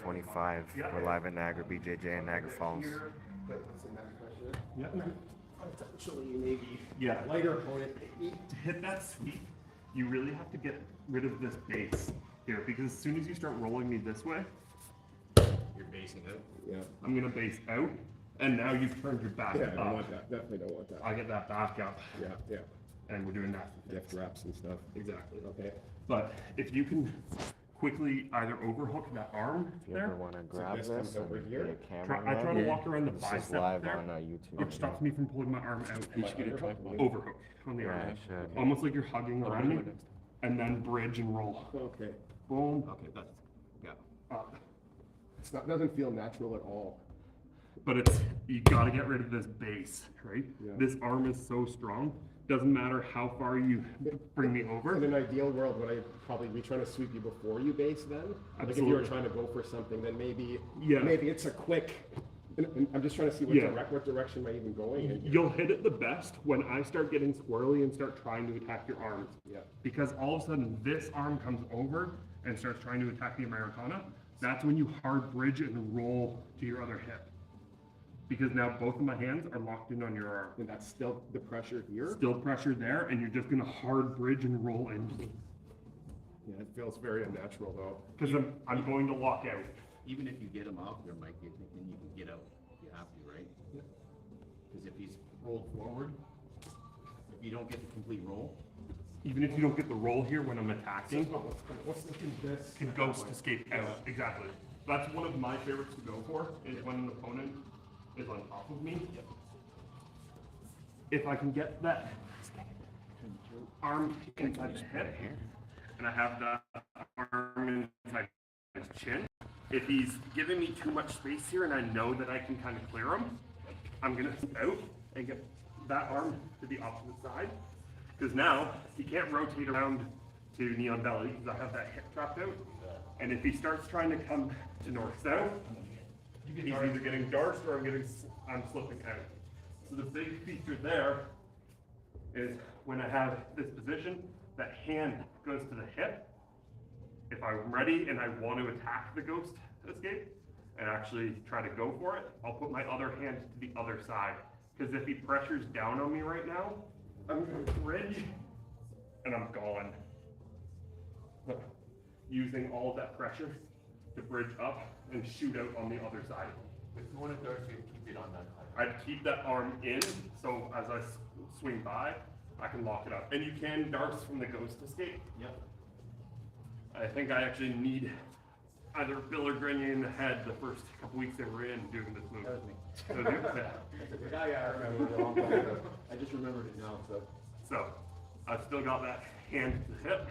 25. We're live at Niagara BJJ in Niagara Falls. Yeah. Potentially maybe lighter opponent. To hit that sweep, you really have to get rid of this base here, because as soon as you start rolling me this way, you're basing out. yeah, I'm gonna base out, and now you've turned your back Yeah, up. I don't want that. Definitely don't want that. I get that back up, Yeah. and we're doing that. Deft reps and stuff. Exactly. Okay. But if you can quickly either overhook that arm If you there, ever want to grab this this comes over and here. get a camera I try to ready, walk around the this is bicep live there, on YouTube. which stops me from pulling my arm out. You should get a try. Overhook on the Yeah, arm. I should. Almost like you're hugging around me, and then bridge and roll. Okay. Boom. Okay, that's, yeah. Up. It's not, doesn't feel natural at all. But it's, you gotta get rid of this base, right? Yeah. This arm is so strong, doesn't matter how far you bring me In over. an ideal world, would I probably be trying to sweep you before you base then? Like if you were Absolutely. trying to go for something, then maybe Yeah. maybe it's a quick. And I'm just trying to see what, Yeah. what direction am I even going in here? You'll hit it the best when I start getting squirrely and start trying to attack your arms. Yeah. Because all of a sudden this arm comes over and starts trying to attack the Americana. That's when you hard bridge and roll to your other hip. Because now both of my hands are locked in on your arm. And that's still the pressure here? Still pressure there, and you're just gonna hard bridge and roll into me. Yeah, it feels very unnatural though. Because I'm going to lock out. Even if you get him off there, Mike, you're thinking you can get out. You have to, right? Because if he's rolled forward, if you don't get the complete roll, Even if you don't get the roll here when I'm attacking, What's this? can ghost escape out. Exactly. That's one of my favorites to go for, is when an opponent is on top of me. If I can get that arm inside the hip, and I have the arm inside his chin, if he's giving me too much space here and I know that I can kind of clear him, I'm gonna step out and get that arm to the opposite side. Because now he can't rotate around to knee on belly because I have that hip trapped out. And if he starts trying to come to north-south, he's either getting darced or I'm slipping out. So the big feature there is when I have this position, that hand goes to the hip. If I'm ready and I want to attack the ghost escape and actually try to go for it, I'll put my other hand to the other side. Because if he pressures down on me right now, I'm going to bridge and I'm gone. Using all of that pressure to bridge up and shoot out on the other side. if you want to dart, you keep it on that side. I'd keep that arm in, so as I swing by, I can lock it up. And you can darts from the ghost escape. Yep. I think I actually need either Bill or Grenier in the head the first couple weeks they were in doing this move. That was me. So, Yeah, I remember it a long time ago. I just remembered it now, so. so I've still got that hand to the hip.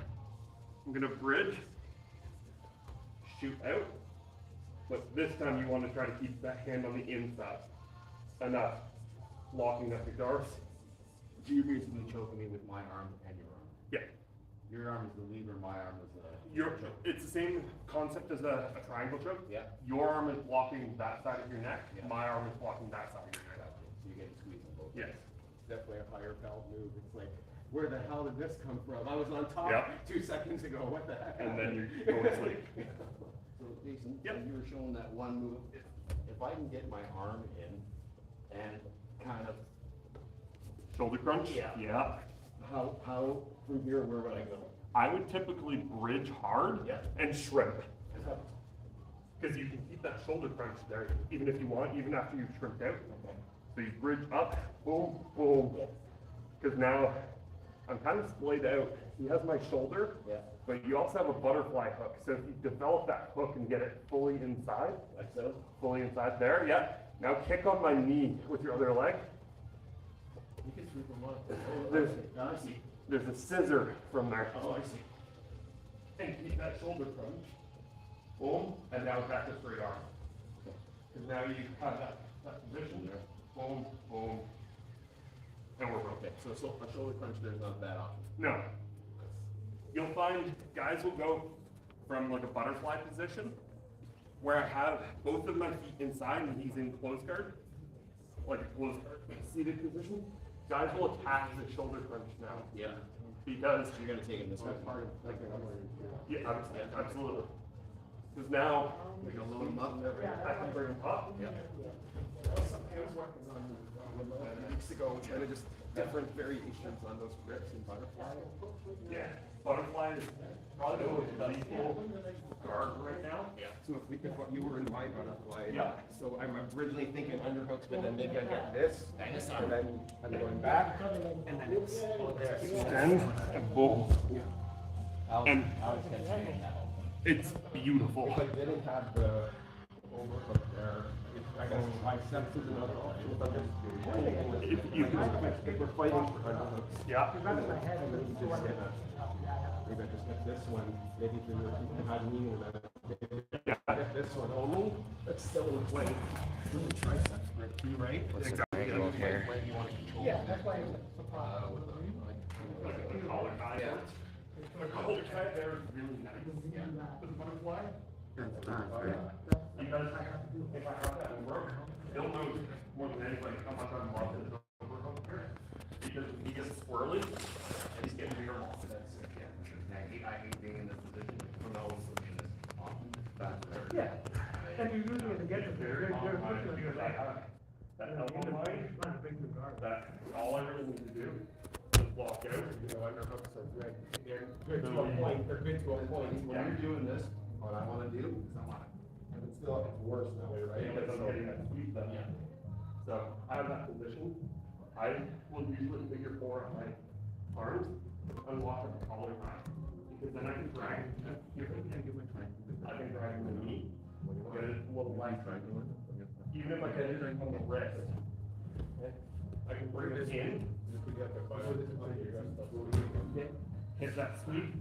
I'm gonna bridge, shoot out, but this time you want to try to keep that hand on the inside. Enough. Locking up your darts. So you're basically choking me with my arm and your arm. Yeah. Your arm is the lever, my arm is the choke. It's the same concept as a triangle choke. Yeah. Your arm is blocking that side of your neck. Yeah. My arm is blocking that side of your neck. So you're getting squeezed on both. Yes. Definitely a higher belt move. It's like, where the hell did this come from? I was on top Yep. 2 seconds ago. What the heck? And then you're going to sleep. So Jason, Yep. you were showing that one move. If I can get my arm in and kind of, Shoulder crunch? Yeah. Yeah. How from here, where would I go? I would typically bridge hard Yeah. and shrimp. Because you can keep that shoulder crunch there, even if you want, even after you've shrimped out. So you bridge up, boom, boom. Because now I'm kind of splayed out. He has my shoulder, yeah, but you also have a butterfly hook. So if you develop that hook and get it fully inside, like so. fully inside there, yeah. Now kick on my knee with your other leg. You can sweep them up. There's- I see. There's a scissor from there. Oh, I see. And keep that shoulder crunch. Boom, and now back to straight arm. Because now you have that position there. Boom, boom. And we're broken. Okay, so a shoulder crunch there's not that often. No. You'll find guys will go from like a butterfly position where I have both of my feet inside and he's in close guard. Like a close guard, seated position. Guys will attack the shoulder crunch now. Yeah. Because You're gonna take him this way. yeah, absolutely. Because now Like a little up. I can bring him up. Yeah. I was working on a few weeks ago, kind of just different variations on those grips and butterfly. Yeah. Butterfly is probably the most useful guard right now. Yeah. So if you were in my butterfly, Yeah. so I'm originally thinking underhooks, but then maybe I get this, Nice. and then I'm going back, and then it's Extend and boom. And it's beautiful. if I didn't have the overhook there, I guess biceps is another option. If we're fighting for underhooks, Yeah. and then you just hit maybe I just hit this one, maybe if you had me with that. If I hit this one only, that's still in play. Really triceps grip too, right? What's the angle here? Where you want to control. Yeah, that's why. The collar tie. The collar tie there is really nice. With the butterfly. Because if I have that over, they'll know more than anybody how much I'm loving this overhook here. Because he gets swirly and he's getting bigger. I hate being in this position. When I was looking at this often. Yeah, and you usually get to Very they're complicated because I have that elbow line, that all I really need to do is block out. You know, underhooks are good. They're good to a point. They're good to a point. When you're doing this, what I want to do is I want to. And it's still it's worse that way, right? Because I'm getting that sweep then. So I have that position. I will usually figure four on my arms, unlock the collar tie. Because then I can drag. I can drag the knee. Get it a little light. Even if I get it on the wrist. I can bring it in. Hit that sweep.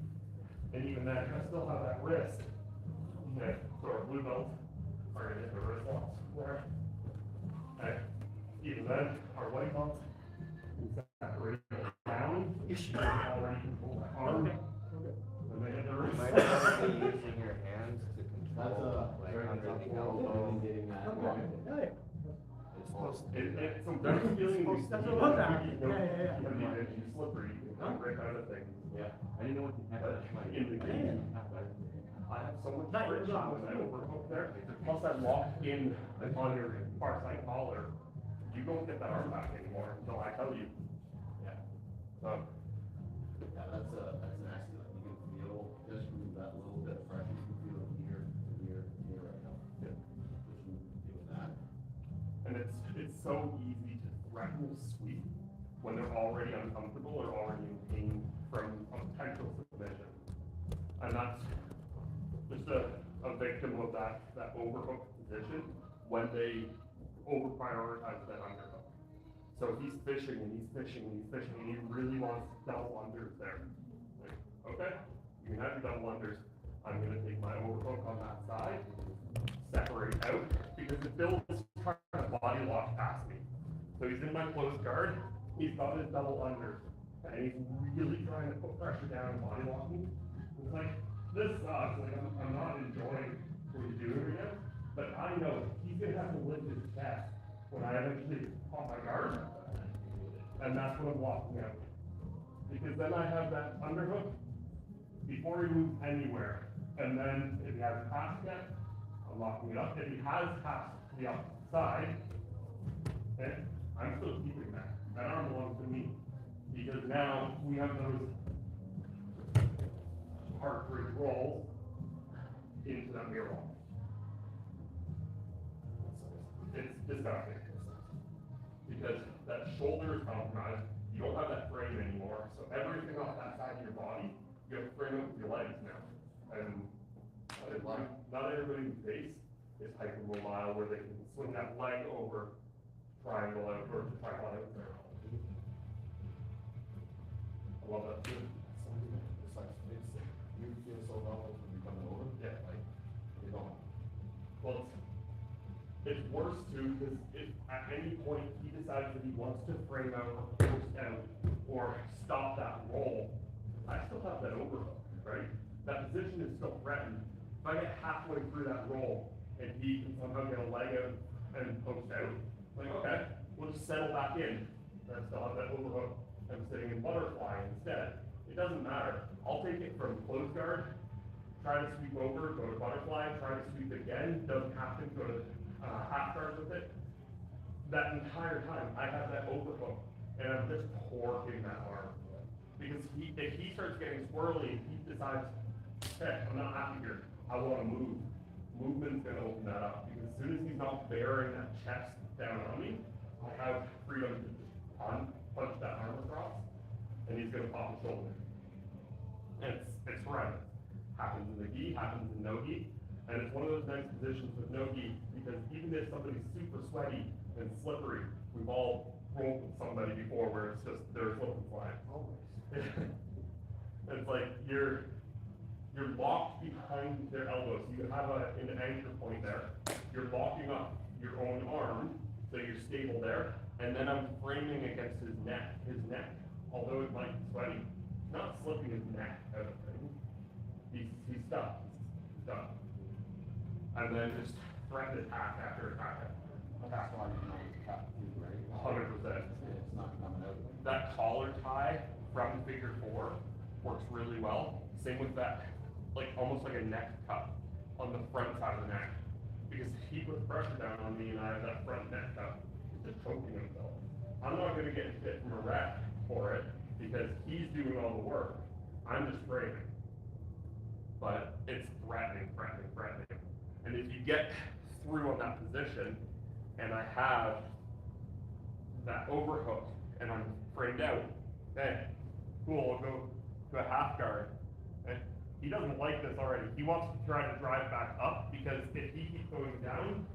And even then, I still have that wrist. Okay, so our blue belts are gonna hit the wrist locks there. Okay, even then, our white belts can separate down. You should already control that arm. And they hit the wrist. Might also be using your hands to control, like under the elbow. It's some very feeling. That's what I'm talking. You know, Yeah. you can be too slippery, you can break out of things. Yeah. I didn't know what you had. But in the game, I have so much friction when I overhook there. Plus I lock in on your far side collar. You don't get that arm back anymore until I tell you. Yeah. So, Yeah, that's nasty. Like, you can feel just from that little bit of pressure, you can feel it here right now. yeah. Just from doing that. And it's so easy to threaten a sweep when they're already uncomfortable or already in pain from a potential submission. And that's just a victim of that overhook position when they over prioritize that underhook. So he's fishing and he's fishing and he's fishing and he really wants double unders there. Like, okay, you can have your double unders. I'm gonna take my overhook on that side, separate out, because the Bill is trying to body lock past me. So he's in my close guard, he's got his double unders, and he's really trying to put pressure down and body lock me. It's like, this sucks, like I'm not enjoying what he's doing right now, but I know he's gonna have to lift his chest when I eventually pop my guard, and that's what I'm locking out. Because then I have that underhook before he moves anywhere, and then if he hasn't passed yet, I'm locking it up. If he has passed to the outside, okay, I'm still keeping that. That arm belongs to me. Because now we have those hard free rolls into that mirror wall. It's disgusting. Because that shoulder is compromised, you don't have that frame anymore, so everything off that side of your body, you have to frame it with your legs now. And not everybody's base is hypermobile where they can swing that leg over, triangle out, or triangle out there. I love that too. It's like, you feel so helpless when you're coming over. Yeah. Like, you don't. Well, it's worse too, because if at any point he decides that he wants to frame out or post out or stop that roll, I still have that overhook, right? That position is still threatened. If I get halfway through that roll and he can somehow get a leg out and post out, like, okay, we'll just settle back in. I still have that overhook. I'm sitting in butterfly instead. It doesn't matter. I'll take it from close guard try to sweep over, go to butterfly, try to sweep again, doesn't happen, go to half guard with it. That entire time, I have that overhook, and I'm just torquing that arm. Because if he starts getting squirrely, he decides, hey, I'm not happy here, I want to move. Movement's going to open that up, because as soon as he's not bearing that chest down on me, I have freedom to just punch that arm across, and he's going to pop his shoulder. And it's horrendous. Happens in the gi, happens in no gi, and it's one of those nice positions with no gi, because even if somebody's super sweaty and slippery, we've all rolled with somebody before where it's just, they're slip and slide. It's like, you're locked behind their elbows. You have an anchor point there. You're locking up your own arm, so you're stable there, and then I'm framing against his neck. His neck, although it might be sweaty, not slipping his neck out of things. He's stuck. He's stuck. And then just threaten attack after attack. That's why you know it's cut too, right? 100%. It's not coming out. That collar tie from figure 4 works really well. Same with that, like almost like a neck cup on the front side of the neck. Because he puts pressure down on me and I have that front neck cup. He's just choking himself. I'm not going to get hit from a rep for it because he's doing all the work. I'm just framing. But it's threatening. And if you get through on that position, and I have that overhook, and I'm framed out, hey, cool, I'll go to a half guard. And he doesn't like this already. He wants to try to drive back up, because if he keeps going down,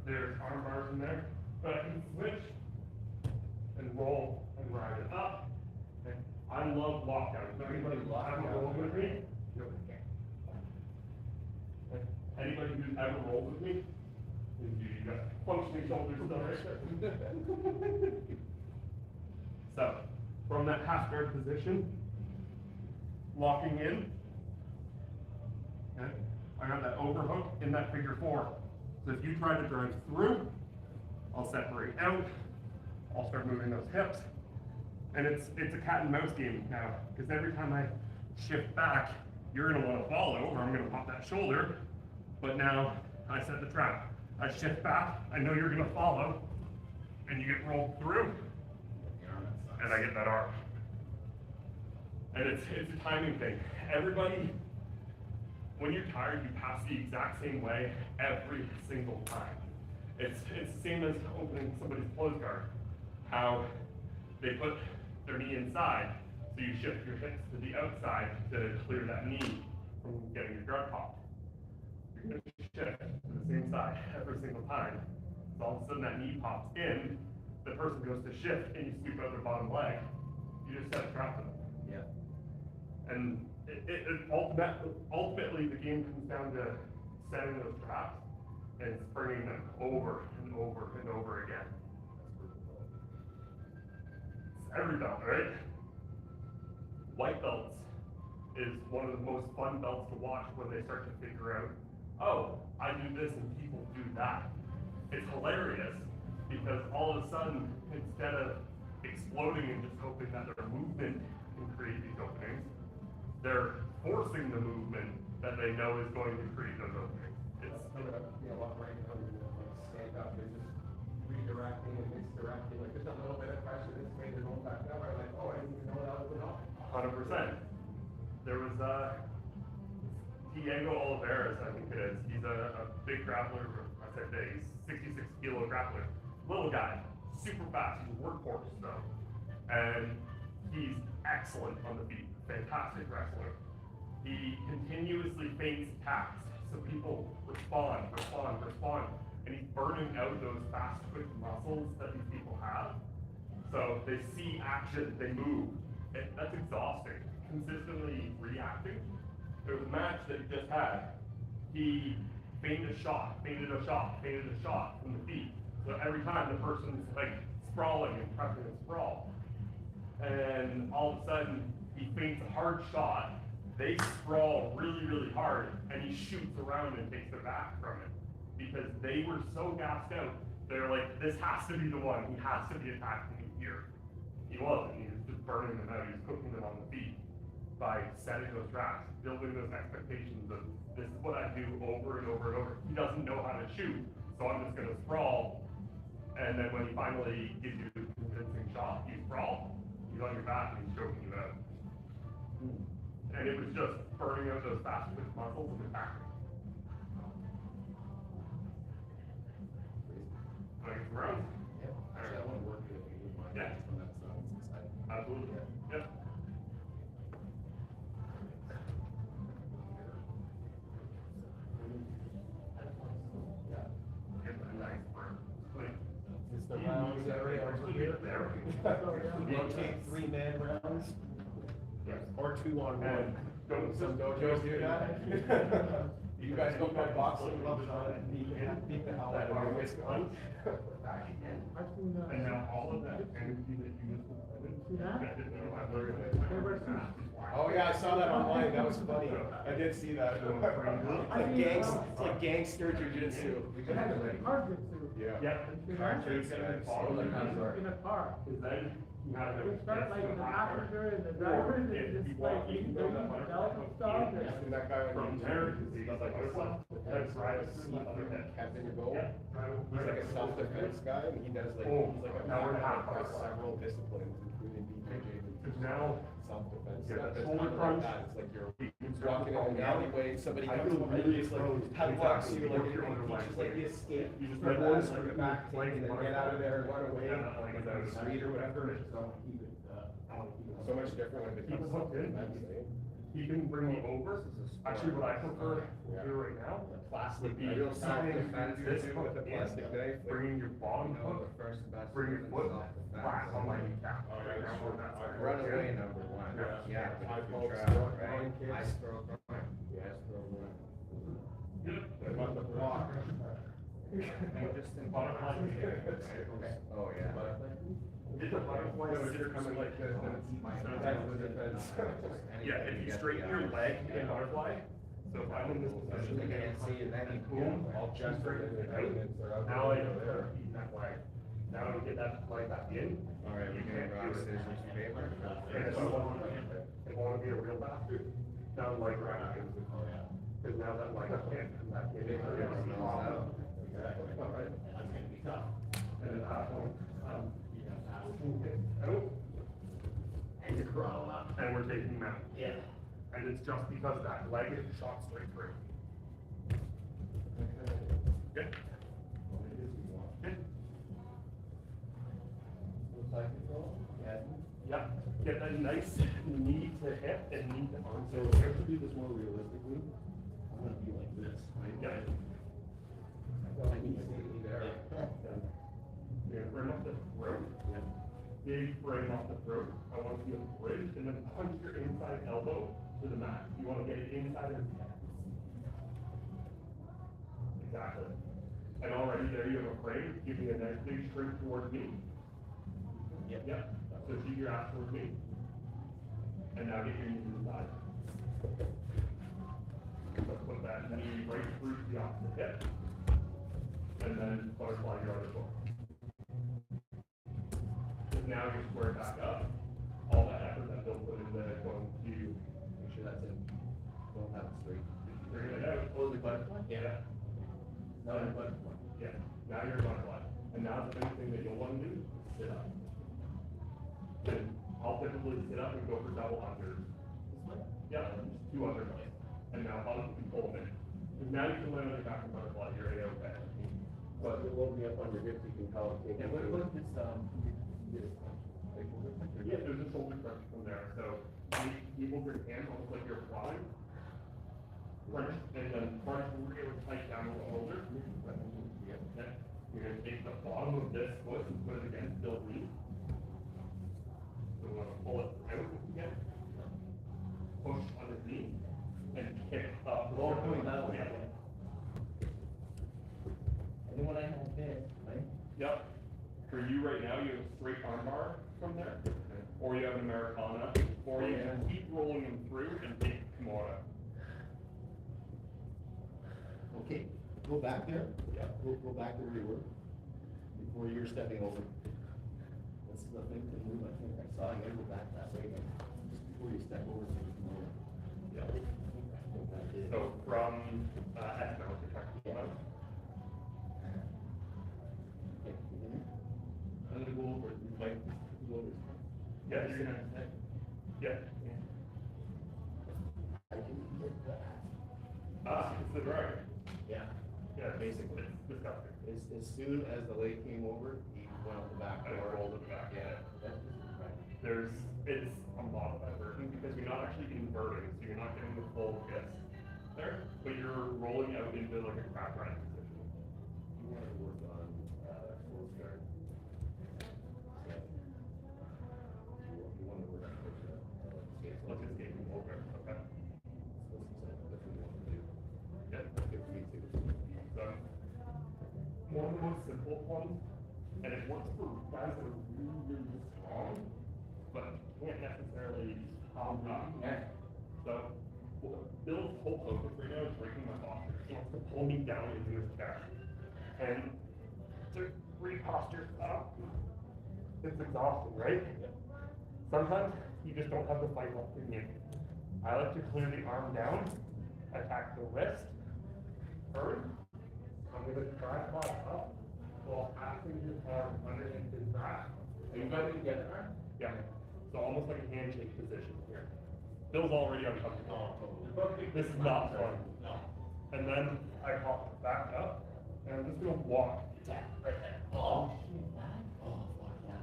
there's arm bars in there, but I can switch and roll and ride it up. And I love lockdown. Does anybody ever roll with me? Anybody who's ever rolled with me? You got functioning shoulders still right there. So, from that half guard position, locking in, okay, I got that overhook in that figure 4. So if you try to drive through, I'll separate out, I'll start moving those hips, and it's a cat and mouse game now, because every time I shift back, you're going to want to follow, or I'm going to pop that shoulder, but now I set the trap. I shift back, I know you're going to follow, and you get rolled through, and I get that arm. And it's a timing thing. Everybody, when you're tired, you pass the exact same way every single time. It's the same as opening somebody's close guard. How they put their knee inside, so you shift your hips to the outside to clear that knee from getting your guard popped. You're going to shift to the same side every single time. So all of a sudden that knee pops in, the person goes to shift, and you sweep out their bottom leg. You just set a trap to them. Yeah. And ultimately, the game comes down to setting those traps and springing them over and over and over again. It's every belt, right? White belts is one of the most fun belts to watch when they start to figure out, oh, I do this and people do that. It's hilarious because all of a sudden, instead of exploding and just hoping that their movement can create these openings, they're forcing the movement that they know is going to create those openings. It's a lot right now, stand up, they're just redirecting and misdirecting, like just a little bit of pressure this way, they're going back that way, like, oh, I didn't even know that was an option. 100%. There was Diego Oliveras, I think it is. He's a big grappler. I said big. He's 66 kilo grappler. Little guy, super fast. He's a workhorse though, and he's excellent on the feet. Fantastic wrestler. He continuously feints attacks, so people respond, and he's burning out those fast twitch muscles that these people have. So they see action, they move. That's exhausting. Consistently reacting. There was a match that he just had. He feinted a shot from the feet. So every time the person's like sprawling and pressing a sprawl. And all of a sudden, he feints a hard shot, they sprawl really, really hard, and he shoots around and takes their back from it. Because they were so gassed out, they're like, this has to be the one, he has to be attacking me here. He wasn't, he was just burning them out, he was cooking them on the feet. by setting those traps, building those expectations of this is what I do over and over and over. He doesn't know how to shoot, so I'm just gonna sprawl. And then when he finally gives you a convincing shot, you sprawl, he's on your back and he's choking you out. And it was just burning out those fast twitch muscles and attacking. Like rounds. Yeah, actually, I wanna work with you with my Yeah. from that side. Absolutely. Yep. Is the rounds area over here? Rotate 3-man rounds? Or 2-on-1. And don't Some dojos do that? You guys don't play boxing gloves on and beat the hell out of your wrist on? I've seen, And now all of that energy that you just Oh yeah, I saw that online, that was funny. I did see that. It's like gangster jujitsu. they had a car get through. Yeah. Yeah. Car chase guys. In a car. Then you have They start like the passenger and the driver, and just like, you know, the belt and stuff. And that guy from there, he's like, that's right. Captain your goal. He's like a self-defense guy, and he does like, Oh, he's like a now we're half. several disciplines, including BJJ. Because now, Self-defense. Yeah, It's shoulder kind of crunch. like that. It's like you're walking in an alleyway, somebody I comes feel over and really just like exposed. headlocks you, like Exactly. you're just like the escape. You just from like that, one like the back take, and then get out of there and run away, like down the street or whatever. So much different when it Keep becomes it hooked in. self-defense. he can bring me over. Actually, what I prefer to do right now Plastic, would be a real something self-defense this with hook a in, plastic knife. like- bringing your bottom hook, bring your foot flat on my kneecap. Run away number one. Yeah. Yeah, High if you pulse, travel, stroke, right? line kicks. High stroke line. Yeah, throw one. Yep. About the block. Oh, yeah. It's a butterfly. No, if you're coming like this, then it's that's the defense. Yeah, if you straighten your leg in butterfly, so if I'm in this position They again, can't see it, then you boom, boom. I'll just straighten straighten it it out, and they're out now I there. don't start eating that leg. Now I get that leg back in. All right, we're gonna rock scissors paper. And if I wanna be a real bastard, now the leg right in. Cause now that leg can't come back in. Big rib smells out. Exactly. All right. And then out. And you crawl up. And we're taking him out. Yeah. And it's just because that leg is shot straight through. Good. Good. Yep, get that nice knee to hip and knee to arm. So if I have to do this more realistically, I'm gonna be like this, right? Yeah. My knees need to be there. You're gonna bring up the throat. Big bring off the throat. I want you to bridge and then punch your inside elbow to the mat. You wanna get it inside of the head. Exactly. And already there you have a frame, giving a nice big shrink towards me. Yep. So keep your ass towards me. And now get your knee to the side. So put that knee right through the opposite hip. And then butterfly your other foot. Because now you're squared back up. All that effort that Bill put into going to Make sure that's in. Don't have it straight. bring it out. Oh, the butterfly? Yeah. Now the butterfly. Yeah. Now you're a butterfly. And now the big thing that you'll want to do is sit up. And I'll typically sit up and go for double unders. Yeah, just 2 unders. And now I'll just pull them in. Because now you can land on your back and butterfly, you're A-okay. But it won't be up on your hips, you can call it. Yeah, what if it's, Yeah, there's a shoulder crunch from there, so you will bring hands almost like you're flying. Crunch, and then crunch really tight down the shoulder. Yeah. You're gonna take the bottom of this foot and put it against Bill's knee. So we wanna pull it out again. Push on his knee, and kick up. Roll coming that way. Yeah. and then when I have this, right? Yep. For you right now, you have a straight arm bar from there, or you have an Americana, or you can keep rolling them through and take Kimura. Okay, go back there. Yeah. Go back to where you were, before you're stepping over. This is the thing to move, I think I saw, you gotta go back that way. Before you step over, so you can move. Yeah. So from X mount to track mount. I'm gonna go over, like, go over. Yeah, you're gonna. Yeah. It's the drag. Yeah. Yeah, basically, it's disgusting. As soon as the leg came over, he went out the back And it door. rolled it back. Yeah. It's a modified version because you're not actually inverting, so you're not getting the full kiss there, but you're rolling out into like a crack riding position. You wanna work on, full start. You wanna work on, Let's just get you over. Okay. that's what you want to do. Yeah. Good for me too. So, one of the most simple ones, and it works for guys that are really, really strong, but can't necessarily pop up. So, Bill's whole focus right now is breaking my posture. He wants to pull me down into his chair. And to re-posture up, it's exhausting, right? Sometimes you just don't have the fight left in you. I like to clear the arm down, attack the wrist, turn. I'm gonna try pop up while passing his arm underneath his back. Are you guys together? Yeah. So almost like a handshake position here. Bill's already uncomfortable. This is not fun. And then I pop back up, and I'm just gonna walk. Right there. Oh.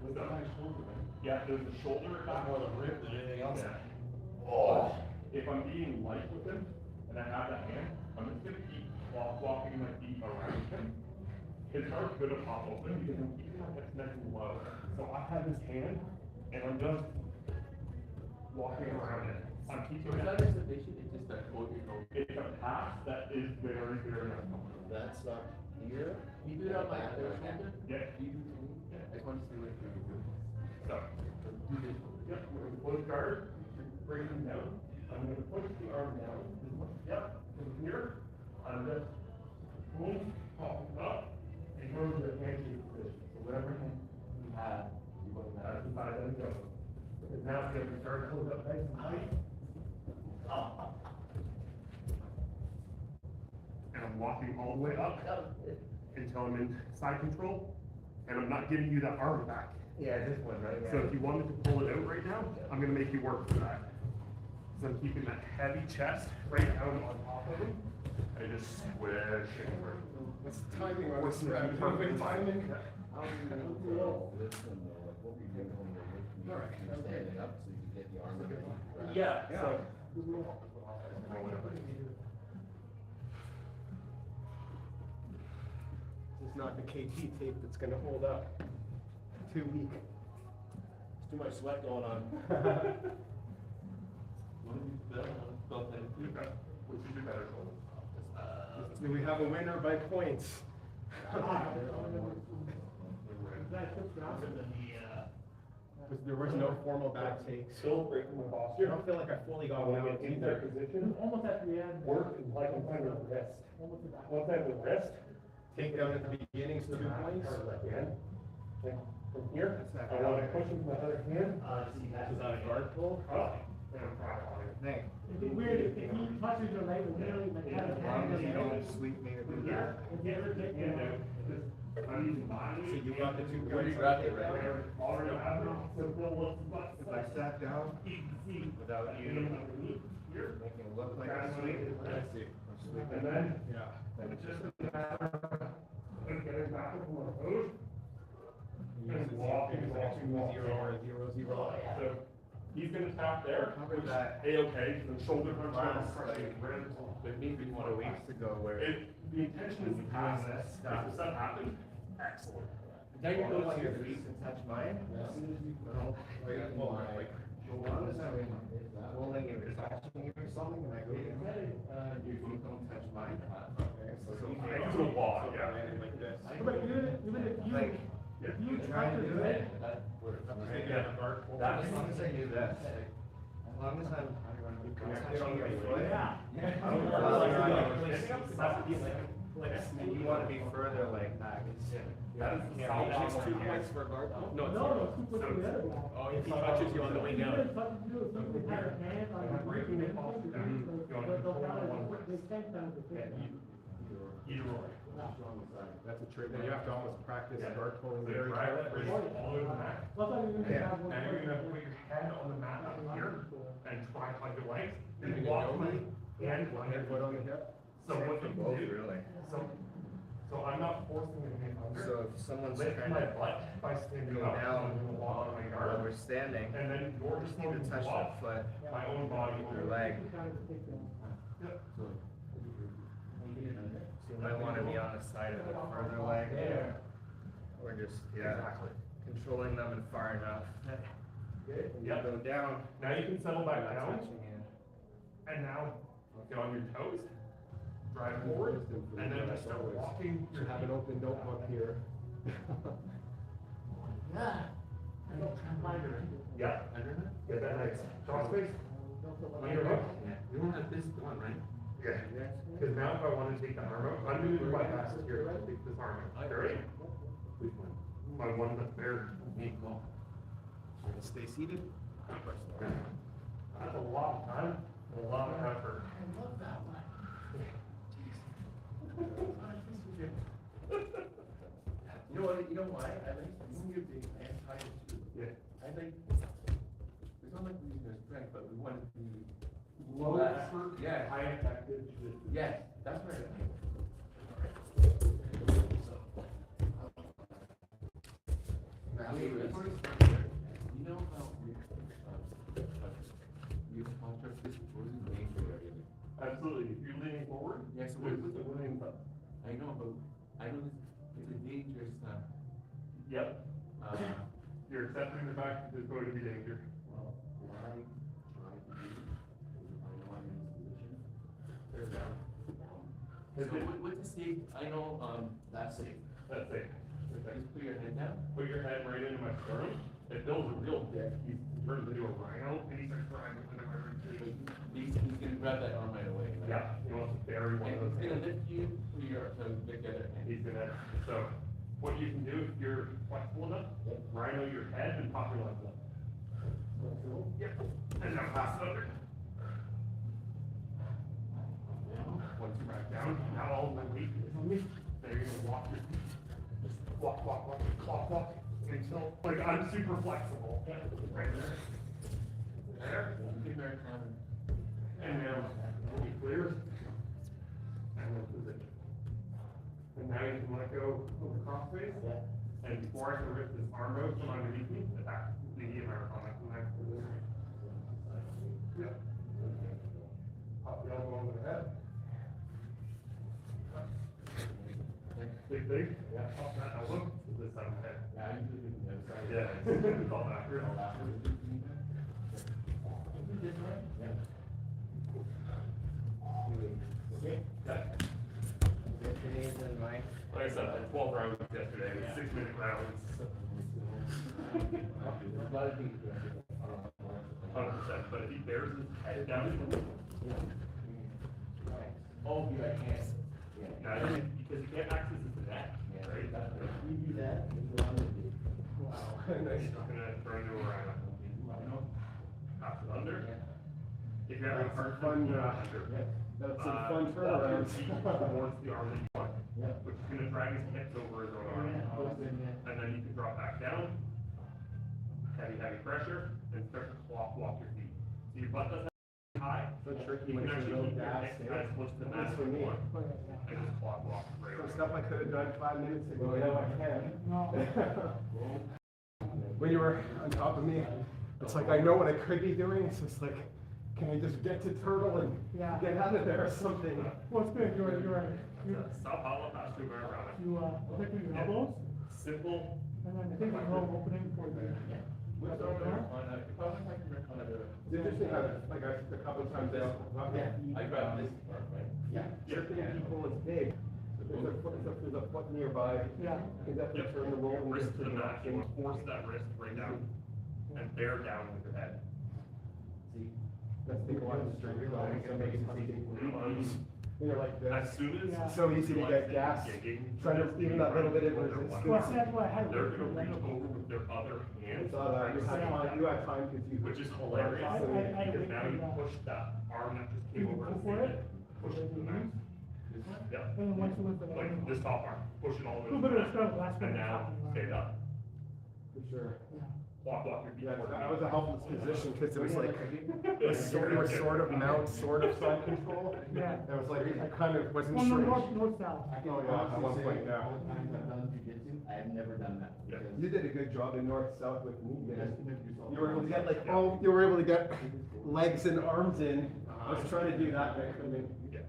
Was that my shoulder? Yeah, there's a shoulder. More the rib than anything else. Yeah. Oh. If I'm being light with him, and I have that hand, I'm just gonna keep walking my feet around him. His heart's gonna pop open because I'm keeping my hips nice and low. So I have his hand, and I'm just walking around it. I'm keeping Is that. that exhibition? It's just that quote you know. It's a pass that is very, very uncomfortable. That's up here. You do that on my other shoulder? Yeah. You do too? Yeah. I just want to see what you do. So, Do this one. yep, we're gonna close guard, bring him down. I'm gonna push the arm down. Yep, from here, I'm just boom, pop up, and go to the handshake position. So whatever hand you have, you want to have, decide and go. Because now it's gonna start to close up nice and tight. And I'm walking all the way up until I'm in side control, and I'm not giving you that arm back. Yeah, this one, right? So if you wanted to pull it out right now, I'm gonna make you work for that. So I'm keeping that heavy chest right down on top of him, and just squish it over. What's the timing on What's this? the Perfect timing. How are you gonna do this one though? Like what were you doing when you're working? All right, You're standing up so you can get the arm underneath. Yeah, Yeah. so. This is not the KT tape that's gonna hold up. Too weak. There's too much sweat going on. Which is your better goal? Do we have a winner by points? There was no formal back takes. Still breaking the I posture. don't feel like I fully got I one wanna out get in that either. position, Almost at the end. work like I'm trying to wrist. Once I have the wrist, Take down at the beginning, so 2 points. From here, I want to push with my other hand. Is that a guard pull? Up, and I'm proud of it. It'd be weird if he touches your leg, and literally, like, kind of hand in there. sweep me or Yeah, if you ever get in there, I'm using mine. So you got the 2 You already points. got it, right? Already have it, so Bill looks butt. If I sat down Without you underneath here, making it look like Grab a my sweep. leg. I see. and then Yeah. it's just a matter of getting back up on my toes. And walking. 0 or 0, 0. So he's gonna tap there, Remember that A-okay, so the shoulder punch class, down, crushing his ribs. maybe 1 weeks ago where The intention is to pass this, if the stuff happens, excellent. now you go on your feet and touch mine. As soon as you go, right on my shoulder, rolling or touching you or something, and I go, your feet don't touch mine. So you I use a wall, yeah. Like this. But even if you, Like, if you try touch to his do leg, it, that works. Take down a guard pull. As long as I do this, as long as I'm Connected on touching your your foot. foot. yeah. I don't know. It has to be like You want to be further like back. That is Yeah, solid. It's 2 points for a guard. No, no, two puts the other guy. Oh, if he touches you on the way He down. doesn't touch you, if you have a hand on the breaking it off, they can't stand the thing. Either way. That's a trick. Then you have to almost practice guard pulling So very drive that wrist carefully. all the way to the mat. Well, I thought you were gonna have one. And you're gonna put your head on the mat up here and try to hug your legs and You're walk gonna my go hand One one hand foot on the hip. So what you Both, can do, really. so I'm not forcing him to get under. So if someone's Lift trying my to butt by standing go up down and walk on my while guard. we're standing, And then you're just just need going to to touch walk their foot, my own body their over. leg. Yep. So you might want to be on the side of the further leg. Or just, Exactly. controlling them and far enough. When you Yep. go down, Now you can settle you're back not down, touching it. and now get on your toes, drive forward, and then just start walking You your have an open notebook here. Yeah. Get that nice cross face. Under hook. You don't have this one, right? Yeah. Because now if I want to take the arm out, I'm gonna do my best here to take this arm out. You ready? Which one? My one that's there. Me, go. Stay seated. That's a lot of time, and a lot of effort. You know why? I like, you being anti-Jew. Yeah. I think, it's not like we're using our strength, but we want to be. Low effort, Yeah. high effective. Yes, that's right. You know how you contract this frozen game for everything? Absolutely. If you're leaning forward, Yeah, so with what- the leaning foot. I know, but I know it's a dangerous, Yep. uh, You're accepting the fact that there's going to be danger. well, what I try to do is I know I'm in this position. Fair down. So what's the safe? I know, that's safe. That's it. Just put your head down. Put your head right into my sternum. It builds a real dick. He turns into a rhino and he starts trying into my ribcage. He's gonna grab that arm right away. Right? Yeah, he wants to bury one And of those. he's gonna hands. lift you to your, to get the other hand. He's gonna, so what you can do if you're flexible enough, rhino your head and pop your legs up. Yep. And now pass it under. Once you're back down, now all the weight is on me. Then you're gonna walk your feet. Just walk, until, like, I'm super flexible. Right there. There. Keep your hand. And now, when he clears, and then position. And now you can let go of the cross face. And before I can rip this arm out from underneath me, attack the American next position. Yep. Pop the elbow over the head. Big. Yeah. Pop that elbow to this side of the head. Yeah, I usually do the other side. Yeah. It's all backwards. Okay. Yeah. Yesterday's and mine. Like I said, I had 12 rounds yesterday, 6-minute rounds. 100%, but if he bears his head down, Oh, yeah, I can. now, because you can't access his neck, right? You do that, you want to do. He's not gonna turn into a rhino. Pass it under. If you're having a hard Fun, time, under. That's some fun Walk your turnarounds. feet towards the arm that you want, which is gonna drag his hips over his own arm. And then you can drop back down, heavy pressure, and start to walk your feet. So your butt doesn't have to be high. So tricky You when can it's a actually little keep your gas. hips as close to the mat as For you me. want. And just walk right Some away. stuff I could have done 5 minutes ago, Well, now I can. No. When you were on top of me, it's like I know what I could be doing, it's just like, can I just get to turtle and Yeah. get out of there or something? What's good, Stop hollow, pass through my around. pick your elbows, Simple. and then I think there's no opening for the. What's over there? If I was like, on It's interesting how, like, a couple of times I grabbed this part, right? tripping people is big. There's a foot nearby. Yeah. Is that the Yep. turn the roll? and Wrist get to the mat, you direction? want to force that wrist right down, and bear down with your head. See? Let's take a lot of strength, so I can make it something. You're like As this. soon as. Yeah. So easy to get gas. Trying to even that little bit of Well, resistance. that's why I had. They're gonna reach over with their other hand. I saw that. You had time because you. Which is hilarious, I because wait now for you that. push that arm that just You came over go and for it? push it to the max. Yeah, And then once you went for that. like this top arm, push it all the way. Little to bit the of max. struggle, that's what And I'm now, talking about. stay up, For sure. walk your feet. Yeah, forward. that was a helpless position because it was like, it was sort of mount, sort of side control. Yeah. It was like, I kind of wasn't Well, no, sure. north, south. Oh, yeah, at one point, yeah. All the times I've done jujitsu, I have never done that. Yeah. because- You did a good job in north-south with me, man. yourself. You were able to get like, oh, you were able to get legs and arms in. I was trying to do that, but I couldn't. Yeah.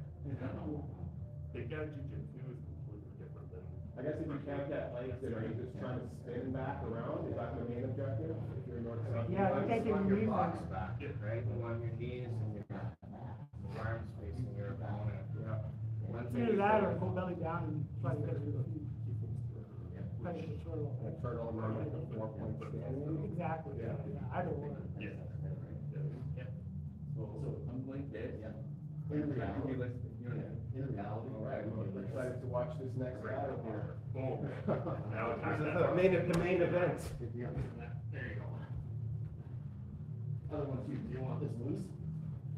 Big guy jiu-jitsu is completely different than. I guess if you can't get legs in, are you just trying to spin back around? Is that the main objective? If you're north-south? Yeah, You you can't get want your your knees box on. back, right? You want your knees and your arms facing your opponent. Yeah. One thing Either is that that- or go belly down and try to get it. Try to get the turtle. And turtle and then like a 4-point standing. Exactly, yeah, either one. Yeah. So I'm like this, yeah. In reality, in reality, right? I'm excited to watch this next battle here. Boom. Now attack This is that. the main event. There you go. Other one too, do you want this loose?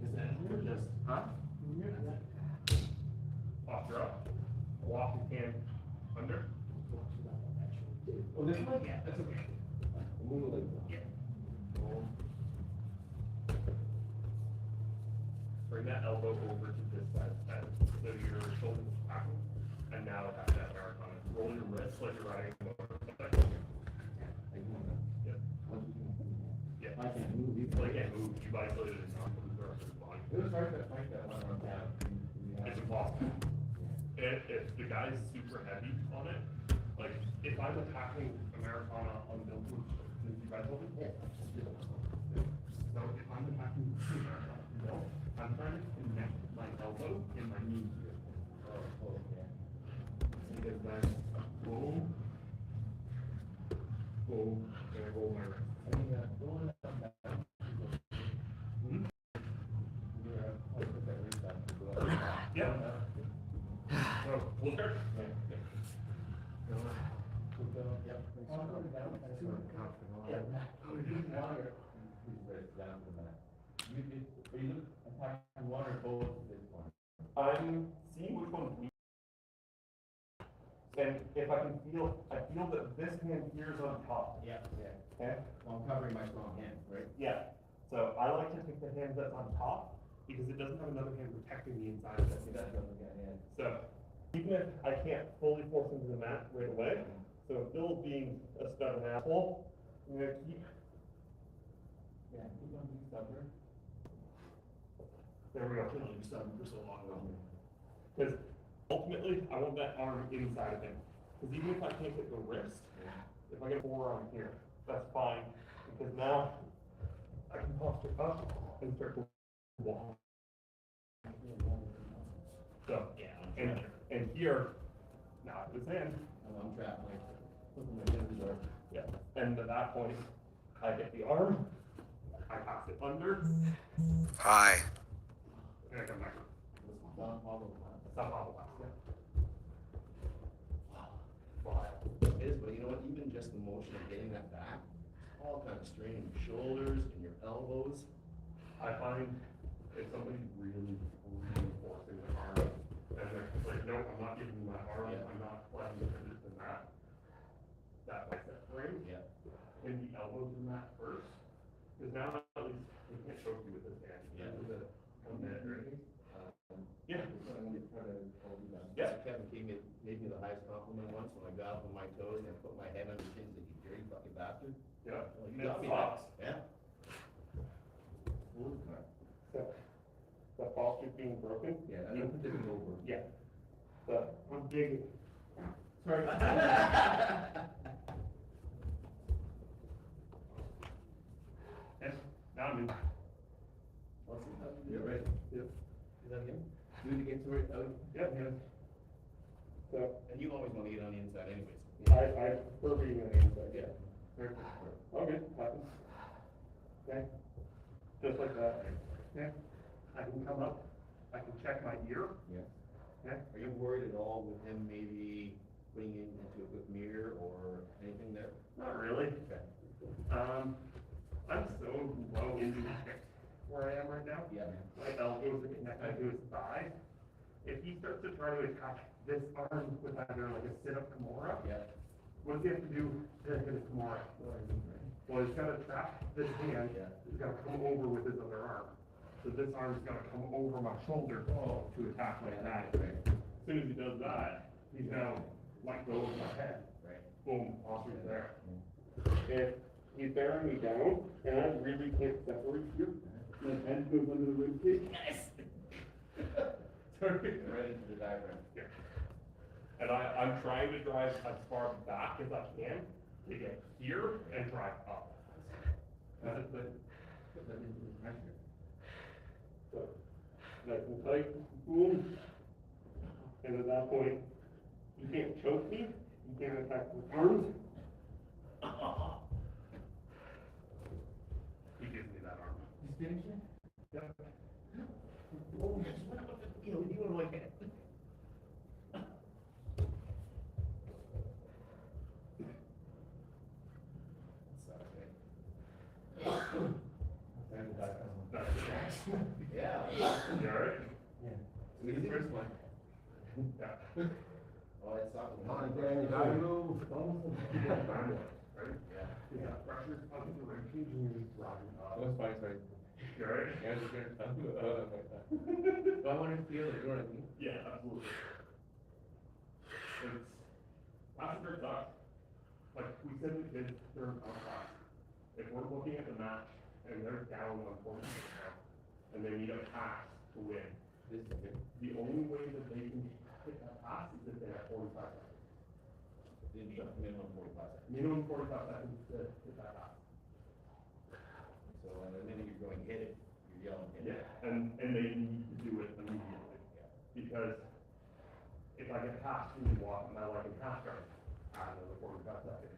Is that, or just, huh? Posture up, walk your hand under. Oh, this one? Yeah. That's okay. Move a little. Bring that elbow over to this side, so your shoulders back, and now attack that marathon. Roll your wrist like you're riding a motorcycle. Yeah. Yeah. I can't move either. Well, you can't move, you've isolated it, not from the rest of your body. It was hard to fight that one on that. It's impossible. If the guy's super heavy on it, like, if I'm attacking Americana on Bill, did you guys hold it? So if I'm attacking Americana on Bill, I'm trying to connect my elbow and my knee here. Because then, boom, boom, and I roll my wrist. Yeah. So, we'll start. I'm seeing which one's weak. And if I feel that this hand here is on top. Yeah. Okay? Well, I'm covering my strong hand, right? Yeah. So I like to take the hand that's on top because it doesn't have another hand protecting the inside of it. That doesn't get in. So even if I can't fully force him to the mat right away, so Bill being a stubborn asshole, I'm gonna keep. Yeah, keep on being stubborn. There we go. Been stubborn for so long now. Because ultimately, I want that arm inside of him. Because even if I can't get the wrist, if I get a forearm here, that's fine. Because now I can posture up and start to walk. So, and here, now his hand. I'm trapped, like, looking at the door. Yeah. And at that point, I get the arm, I pass it under, Hi. and I come back. Down, follow. Stop all the way. It is, but you know what, even just the motion of getting that back, all kind of straining your shoulders and your elbows. I find if somebody's really forcing their arm, and they're like, no, I'm not giving you my arm, Yeah. I'm not letting you this and that. That bicep frame, Yeah. and the elbows in that first, because now at least we can't choke you with this hand. Yeah. This is a 1 minute, right? Yeah. I'm gonna try to hold you down. Yeah. Kevin made me the highest compliment once when I got up on my toes and I put my head under his chin, and said, you dirty fucking bastard. Yeah. Well, you And got it me. sucks. Yeah. So, that posture's being broken. Yeah, I don't think it's over. Yeah. So, I'm digging. Sorry. And now I'm in. You're right. Yep. Do that again? Do it again, sorry. Yep. So, And you always want to get on the inside anyways. I prefer being on the inside. Yeah. Okay, happens. Okay, just like that. Okay, I can come up, I can check my ear. Yeah. Okay. Are you worried at all with him maybe putting it into a quick mirror or anything there? Not really. Okay. I'm so low into the hip where I am right now. Yeah. My elbows are connected to his thigh. If he starts to try to attack this arm with either like a sit-up Kimura, Yeah. what does he have to do to hit his Kimura? Well, he's got to trap this hand. Yeah. He's got to come over with his other arm. So this arm's got to come over my shoulder to attack like that. As soon as he does that, he's now let go of my head. Right. Boom, off he's there. If he's bearing me down, and I really can't separate here, my head goes under the rib cage. Yes! Sorry. Right into the diaphragm. Yeah. And I'm trying to drive as far back as I can to get here and drive up. That's it. Put that into the pressure. So, nice and tight, boom. And at that point, you can't choke me, you can't attack with arms. He gives me that arm. He's finishing? Yep. Oh, just went up with the, you know, like that. Yeah. You alright? Yeah. This is the first one. Yeah. Oh, it's something. Come on, Dan, you gotta move. Right? Yeah. Yeah, pressure's on the rib cage and you're just driving up. That's fine, sorry. You alright? Yeah, just gonna tell you, like that. I want to feel it, you know what I mean? Yeah, absolutely. It's, last year sucked. Like, we said we did during our class. If we're looking at the match and they're down on 40 now, and they need a pass to win, This is good. the only way that they can hit that pass is if they have 45 seconds. It'd be minimum 45 seconds. Minimum 45 seconds to hit that pass. So, the minute you're going hit it, you're yelling hit it. Yeah, and they need to do it immediately. Because if I get past you walk, now I can pass guard, add another 45 seconds.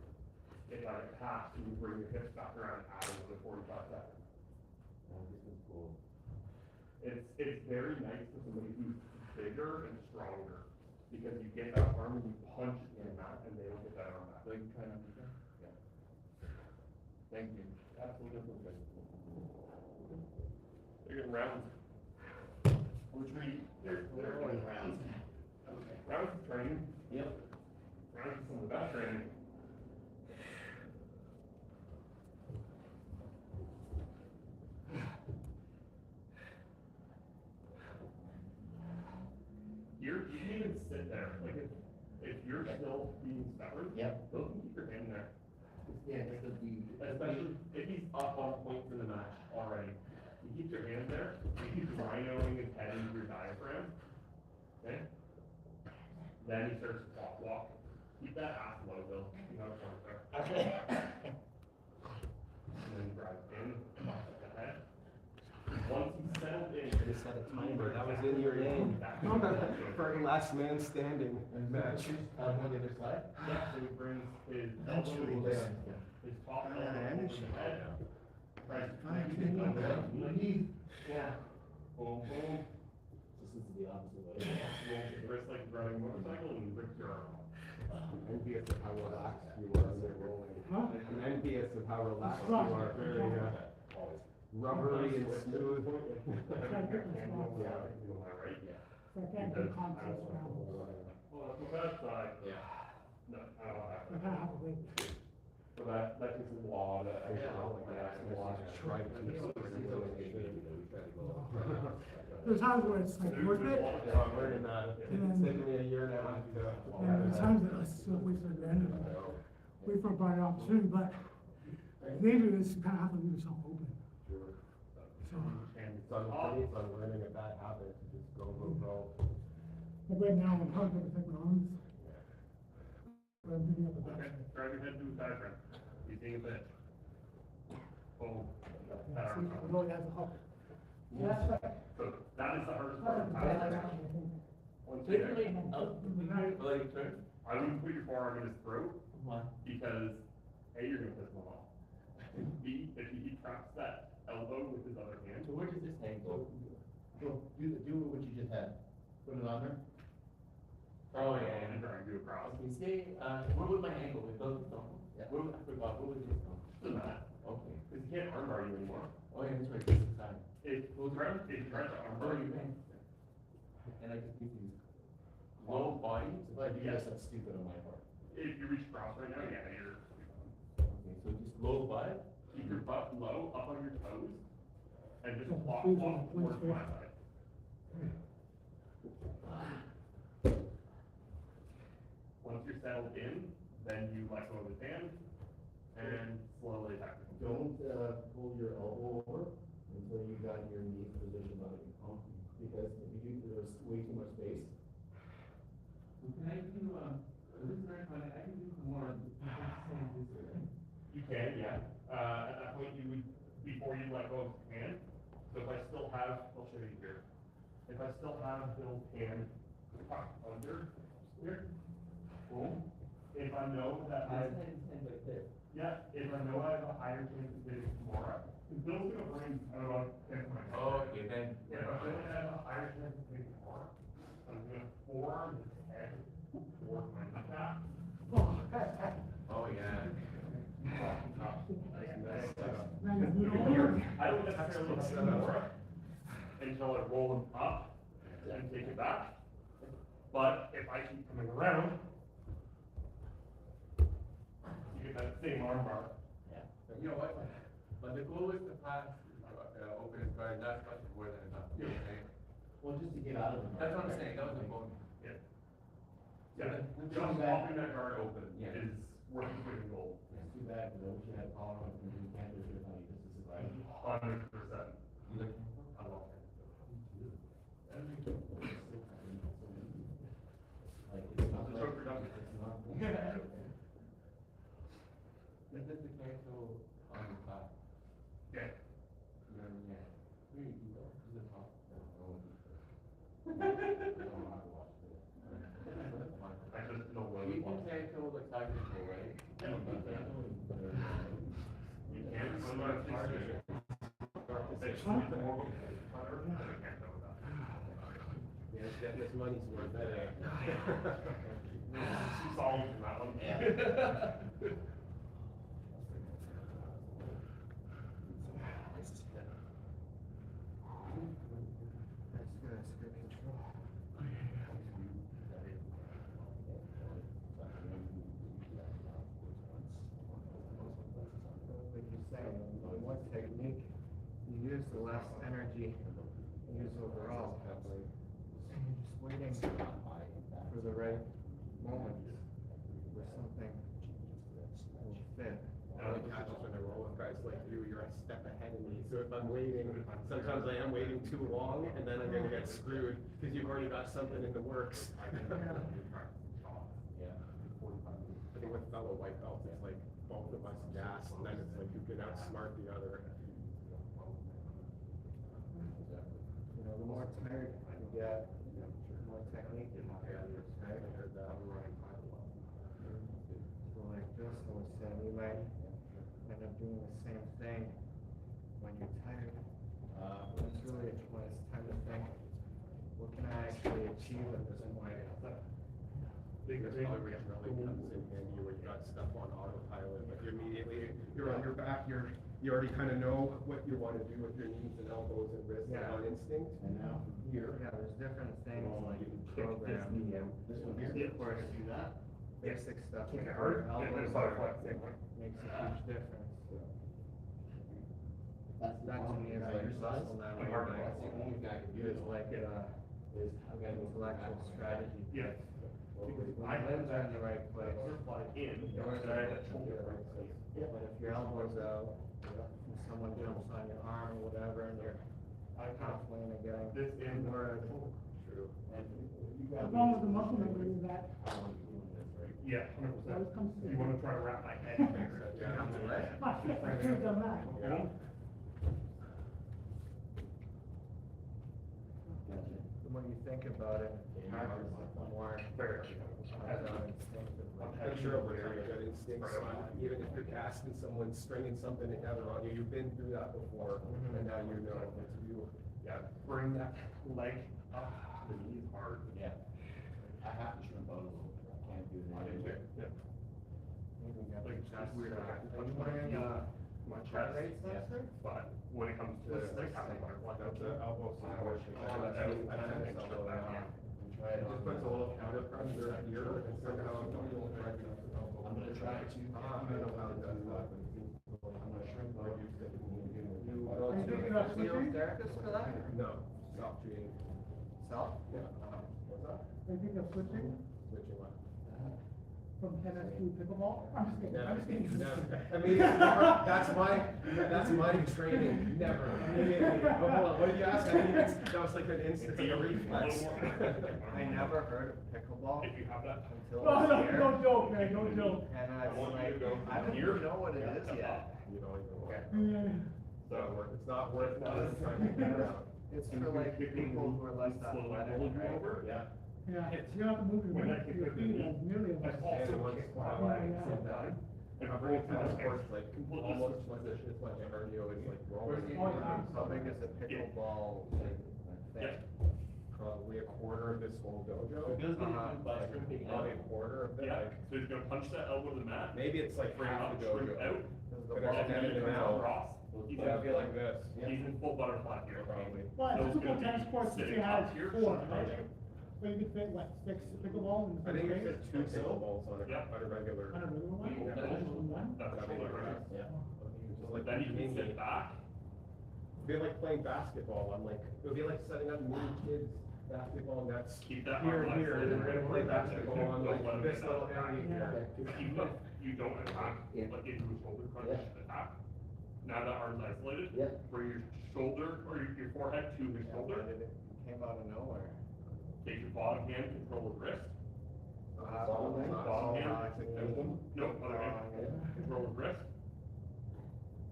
If I get past you bring your hips back around, add another 45 seconds. Oh, this is cool. It's very nice for somebody who's bigger and stronger, because you get that arm and you punch in that, and they don't get that arm back. So you try not to, yeah. Thank you. Absolutely. They're getting rounds. Retreat. They're going rounds. Rounds of training. Yep. Rounds of some of the best training. You can even sit there, like if you're still being stubborn, Yep. don't keep your hand there. Yeah, this would be. Especially if he's up on point for the match already. You keep your hand there, you keep rhinoing his head into your diaphragm, okay? Then he starts to walk. Keep that ass low, Bill. You know what I'm saying? Okay. And then drive in, off the head. Once he's settled in. I just had a timer, that was in your name. For last man standing match. On the other side? Yeah, so he brings his That's elbow really over, good. his top elbow Yeah, over I the head. Tries to Fine, connect you his can elbow go to down. the knee. Yeah. Boom, boom. This is the opposite way. Roll his wrist like he's riding a motorcycle and rips your arm off. Envious of how relaxed you are as they're rolling. Huh? I'm envious of how relaxed you are, very rubbery and smooth. Hand on the other, you know, right? Yeah. So I can't do concepts around. Well, that's the bad side. Yeah. No, I don't have I that. kind of have to wait. So that takes a lot of, Yeah. a lot of. Try to keep There's times where it's like worth it, Yeah, I'm learning that. It's taken me a year and a half to. and there's times that it's still wait for the end of it. Wait for a brighter opportunity, but maybe it's kind of have to leave yourself open. Sure. So, It's underneath, I'm learning a bad habit to just go. like right now, I'm hard to protect my arms. But I'm picking up the Okay, back. drive your head to his diaphragm. You think of it. Boom. That See, arm. it really has a hook. That's right. So that is the hardest That's part. right. Once you're there, Like, turn. I wouldn't put your forearm in his throat, Why? because A, you're gonna piss him off. B, if he traps that elbow with his other hand, So where does this hang go? Do what you just had. Put it on there. Oh, yeah. And try and do across. Okay, say, what was my angle? It doesn't know. Yeah. What was, I forgot, what was this one? Doesn't matter, Okay. because you can't armbar you anymore. Oh, yeah, that's right, this is time. If you try to Oh, armbar you you, can. And I just need to use low body, But you guys are stupid on my part. if you reach across right now, yeah, you're, okay, so just low butt, keep your butt low, up on your toes, and just walk Please, towards please. my side. Once you're settled in, then you let go of his hand, and slowly back to control. Don't, pull your elbow over until you got your knee positioned on it. Because if you do, there's way too much space. can I do, this is very fun, I can do more. You can, yeah. At that point, you would, before you let go of his hand, so if I still have, I'll show you here. If I still have Bill's hand tucked under here, boom. If I know that I, Like this. yeah, if I know I have a higher chance of hitting tomorrow, because Bill's gonna bring, I don't know, my Oh, okay, then. If I know I have a higher chance of hitting tomorrow, I'm gonna forearm his head towards my kneecap. Oh, yeah. I don't necessarily hit tomorrow until I roll him up and take it back. But if I keep coming around, you get that same arm bar. You know what, but the goal is to pass, open his guard, that's much more than enough, you know what I'm saying? Well, just to get out of the. That's what I'm saying, that was the bonus. Yeah, just walking that guard open Yeah. is worth the weight in gold. It's too bad, because I wish you had power and you can't do it, honey, just to survive. 100%. You like? I love it. Like, it's not It's like, so productive. it's not. This is the cancel on the top. Yeah. Yeah. Here you go, this is the top. I just know what You it can wants. cancel the side control, right? You can, sometimes it's hard. It's more. I can't know that. Yeah, it's getting his money's worth, that ain't. She's solid in that one. That's good, that's good control. Like you say, the more technique you use, the less energy you use overall. So you're just waiting for the right moment where something will fit. I like catches when I roll with guys like you, you're a step ahead of me, so if I'm waiting, sometimes I am waiting too long, and then I'm gonna get screwed, because you've already got something in the works. I think with fellow white belts, it's like both of us gas, and then it's like who can outsmart the other. You know, the more tired you get, the more technique you have, right? So like Justin was saying, you might end up doing the same thing when you're tired. It's really when it's time to think, what can I actually achieve at this point? That's probably where it really comes in handy, where you got stuff on autopilot, but you're immediately, you're on your back, you already kind of know what you want to do with your knees and elbows and wrists Yeah. on instinct. And now here, yeah, there's different things like you can program. This one here, of course, do that. Basic stuff like Kick it your hard, and then elbows butterfly, are- same way. makes a huge difference. That to me is like muscle memory, Hard to like, watch. The only guy can do is it. like, is intellectual strategy. Yes. Because when your limbs are in the right place, Butterfly in, you're in and the I right place. But if your elbow's out, and someone jumps on your arm or whatever, and you're constantly getting this in. word. True. And you As gotta long as the muscle memory is that, Yeah, 100%. You wanna try to wrap my head in there. Yeah. I should have done that. Yeah. The more you think about it, the harder, the more. Fair. I'm sure over there you got instincts, even if you're casting someone, stringing something together on you, you've been through that before, and now you know it's you. Yeah, bring that leg up, the knee is hard. Yeah. I have to trim Can't do I that. didn't check. Yeah. Like, that's weird. I got to touch my Wearing, my chest, right sensor? but when it comes to What's like this having thing? butterfly, That's the elbow support. Oh, that's out, really I kind of think elbow, that yeah. on. Try it It on. just puts a little counter pressure here, and somehow it will drive you up the elbow. I'm gonna try it too. I don't know how it does that, but it seems to go. I'm gonna shrink Like you said, You Are go you to thinking a about physical switching? therapist for that? No, stop treating. Self? Yeah. What's that? I think of switching Switching what? from tennis to pickleball. I'm just kidding, I'm just kidding. Never. I mean, that's my training, never. Oh, hold on, what did you ask? I think that was like an instant, like a reflex. I never heard of pickleball If you have that, until No, this year. don't joke, man, don't joke. And I I was want you like, to go I don't here. even know what it is yet. You don't even Okay. know. Yeah. It's not worth it. It's time to get it out. It's for like people who are less athletic, right? Yeah. Yeah, you don't have to move your When I feet, kick your the feet knee, as nearly as I much. also And once kick in a my while, legs yeah. and down. And I'm bringing tennis courts, like, almost like this, it's like a cardio, it's like rolling. How big is a pickleball like thing? Probably a quarter of this whole dojo. Feels good Uh-huh. by shrimping Probably out. a quarter of it, Yeah, like, so he's gonna punch that elbow to the mat. maybe it's like half the Shrimp dojo. out. Does the But there's ball- a net in the Comes mouth. across. He's Yeah, in be like this. He's in full butterfly here. Probably. Well, So it's typical gonna be tennis courts, sitting you have up here, four, so- right? So you could fit, what, 6 pickleball in I the think same it's space? just two pickleballs on Yeah. a regular. On a regular one? Yeah. Just one? That's That'd be shoulder like press. this. Yeah. Just like Then you can mini- sit back. It'd be like playing basketball, I'm like, it would be like setting up mini kids basketball nets. Keep that Here arm and here, and then we're gonna play isolated. basketball on Don't like let him this get little that area back. here. Keep it, you don't attack, like into a shoulder crunch attack. Now that arm's isolated, Yeah. bring your shoulder or your forehead to his shoulder. It came out of nowhere. Take your bottom hand, control the wrist. Bottom hand, Bottom hand, it's like this one. no, other hand, control the wrist.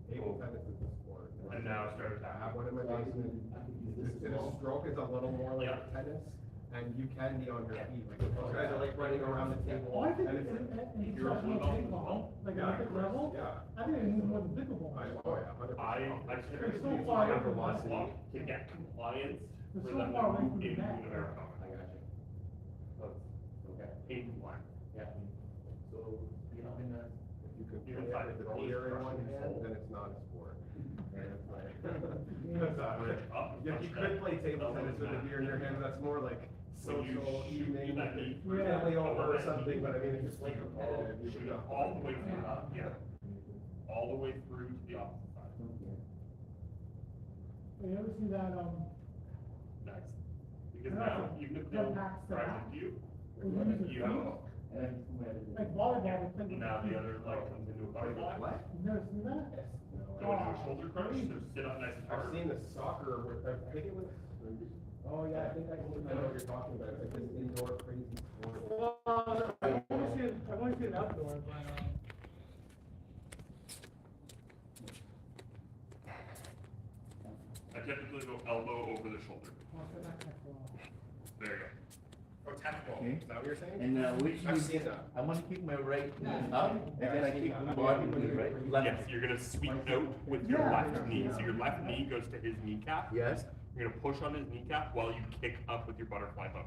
Table tennis is a sport. And now start I attacking. have one in my basement. The stroke is a little more like Yeah. tennis, and you can be on your feet, like, you guys are like running around the table. Oh, I think and it's it's like- in professional paintball, like Yeah, Olympic level, yeah. I think it needs more than pickleball. Oh, yeah, 100%. I typically It's so use far my away from velocity that. to get compliance It's for so them far to away move from the into net. the marathon. I got you. Okay. Pain compliant. Yeah. So, you know, in that. If you could You're play inside it with the the goalie gear in one crushing his hand, soul. then it's not a sport. And it's like- Rip up, Yeah, you punch could that play table elbow tennis to with the a mat. beer in your hand, that's more like When you social shoot evening, that knee, family over or that something, knee, but I mean, if it's like like a competitive, you shoot should it all the way through, yeah, all the way through to the opposite side. You ever see that, Nice. Because Yeah. now, even if Jump no backs to drives that. into you, we use you it, have, like volleyball, we play with now the the feet. other leg comes into a butterfly. What? You never seen that? Go into a shoulder crunch, so sit up nice and I've hard. seen the soccer, where, I think it was, oh yeah, I think I know what you're talking about, it's like this indoor crazy sport. Well, I've only seen it outdoor, but, I typically go elbow over the shoulder. well, so that's kind of cool. There you go. Oh, tactical, Okay. is that what you're saying? And which I've knee, seen that. I wanna keep my right knee up, and then I keep my Yeah. body with the right, left. Yes, you're gonna sweep out with your left knee, so your left knee goes to his kneecap. Yes. You're gonna push on his kneecap while you kick up with your butterfly hook.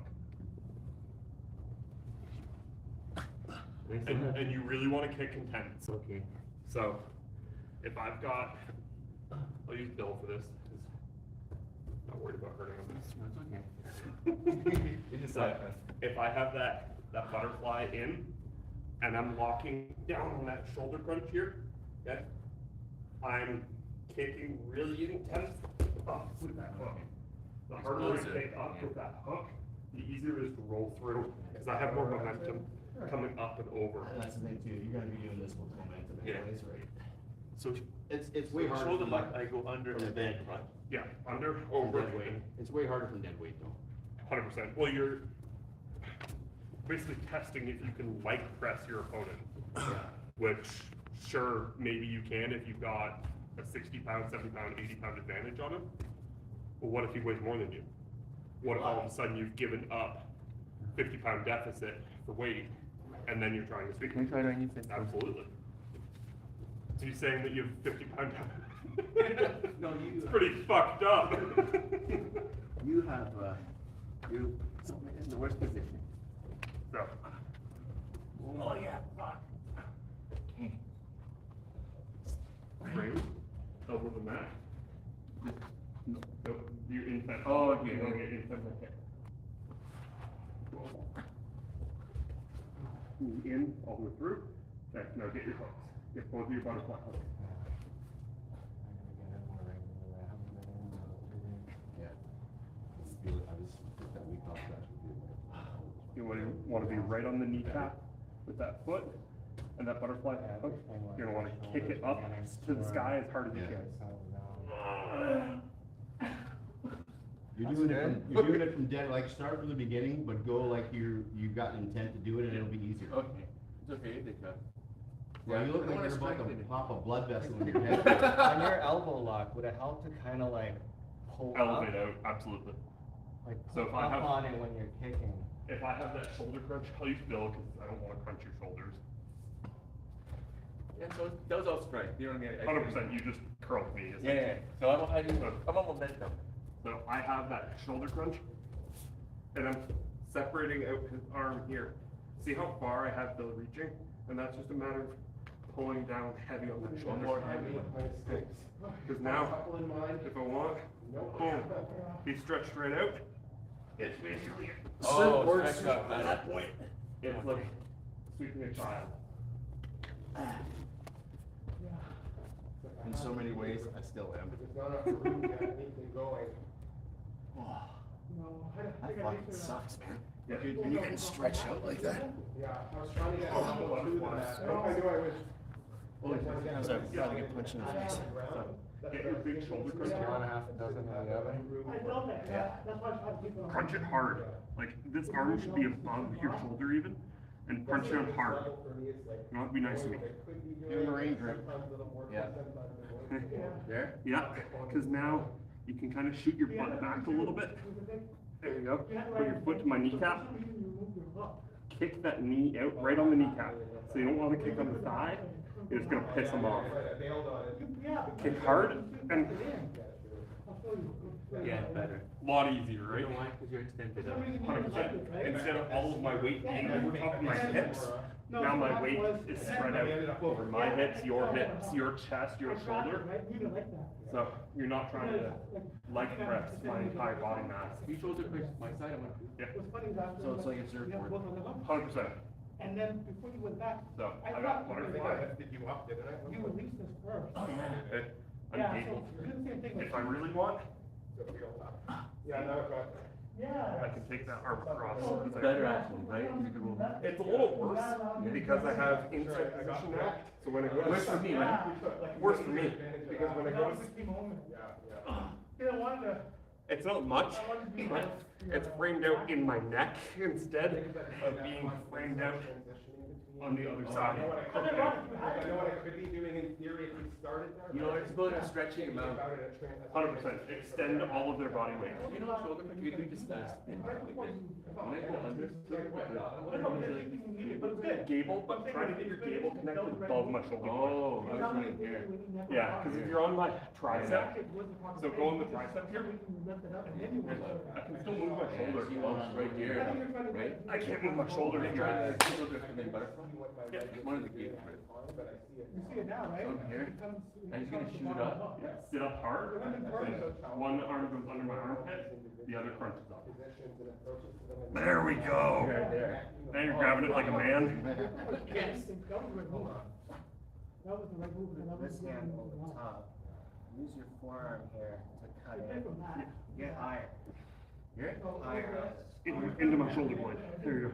And you really wanna kick intense. Okay. So, if I've got, I'll use Bill for this, 'cause I'm not worried about hurting him. It's So, if I have that butterfly in, and I'm locking down on that shoulder crunch here, okay? I'm kicking really intense up with that hook. The harder I Explosive. kick up with that hook, the easier it is to roll through, because I have more momentum coming up and over. And that's the thing too, you're gonna be doing this with momentum Yeah. anyways, right? So, It's way harder. Shoulder from lock, the- I go under from the bed, dead, right? yeah, under, from over, dead weight. It's way harder from dead weight though. 100%. Well, you're basically testing if you can leg press your opponent. Yeah. Which, sure, maybe you can if you've got a 60-pound, 70-pound, 80-pound advantage on him. But what if he weighs more than you? What if all of a sudden you've given up 50-pound deficit for weight, and then you're trying to speak? Can we try it on you? Finn? Absolutely. So you're saying that you have 50-pound deficit? No, you- It's pretty fucked up. You have, you're in the worst position. So. Oh yeah, fuck. Frame, elbow the mat. Nope, you're inside. Oh, okay. You want to get inside my head. In, all the way through. Okay, now get your hooks. Get both of your butterfly hooks. Yeah. I just took that week off to actually do it. You want to be right on the kneecap with that foot and that butterfly hook. You're going to want to kick it up to the sky as hard as you can. You're doing it from dead, like start from the beginning, but go like you got intent to do it and it'll be easier. Okay, it's okay, they cut. Well, you look like you're about to pop a blood vessel in your head. On your elbow lock, would it help to kind of like pull up? Elevate out, absolutely. Like So pull if I up have- on it when you're kicking. If I have that shoulder crunch, I'll use Bill because I don't want to crunch your shoulders. Yeah, so that was all straight, you know what I mean? 100%, you just curled me. Yeah, so I'm on momentum. So I have that shoulder crunch, and I'm separating out his arm here. See how far I have Bill reaching? And that's just a matter of pulling down heavy on that shoulder. more heavy. Because now, if I want, boom, he stretched right out. It's basically Oh, works stretch out, man. at that point. It's like sweeping a child. In so many ways, I still am. That fucking sucks, man. Yeah. Dude, when you can stretch out like that. I was about to get punched in the face. Get your big shoulder crunch. You want a half a dozen of the other? Crunch it hard. Like this arm should be above your shoulder even, and crunch it out hard. You want to be nice to me. Give him a rain grip. Yeah. There? Yeah, because now you can kind of shoot your butt back a little bit. There you go. Put your foot to my kneecap. Kick that knee out right on the kneecap. So you don't want to kick on the thigh. It's going to piss them off. Kick hard and Yeah, better. a lot easier, right? You know why? Because you're extended up. 100%. Instead of all of my weight being over top of my hips, now my weight is spread out over my hips, your chest, your shoulder. So you're not trying to leg press my entire body mass. If you shoulder push my side, I'm gonna. Yeah, So it's like a surfboard. 100%. And then before you went back, So I I thought got you were butterfly. you released this first. Okay. I'm Yeah, able. so do the same thing. If I really want, Yeah. I can take that arm across. It's better actually, right? You can move. It's a little worse because I have inside position now. So when it goes, Worse for me, right? Worse for me because when it goes, You wanted to. it's not much, but it's framed out in my neck instead of being framed out on the other side. You know, it's about stretching them out. 100%. Extend all of their body weight. You know, shoulder push, you can just spin like this. When I go under, Gable, but try to get your gable connected above my shoulder. oh, I was running here. Yeah, because if you're on my tricep, so go on the tricep here, I can still move my shoulder. Right here, right? I can't move my shoulder Try here. to shoulder and then butterfly. One of the gates. You see it now, right? From here, and he's gonna shoot it up. Sit up hard, and one arm goes under my armpit, the other crunches up. There we go. Right there. Now you're grabbing it like a man. Yes. That was the right move. That was the right move. and that was This the hand right over move. the top. Use your forearm here to cut Take it. from that. Get higher. Here? Higher. Into my shoulder blade. There you go.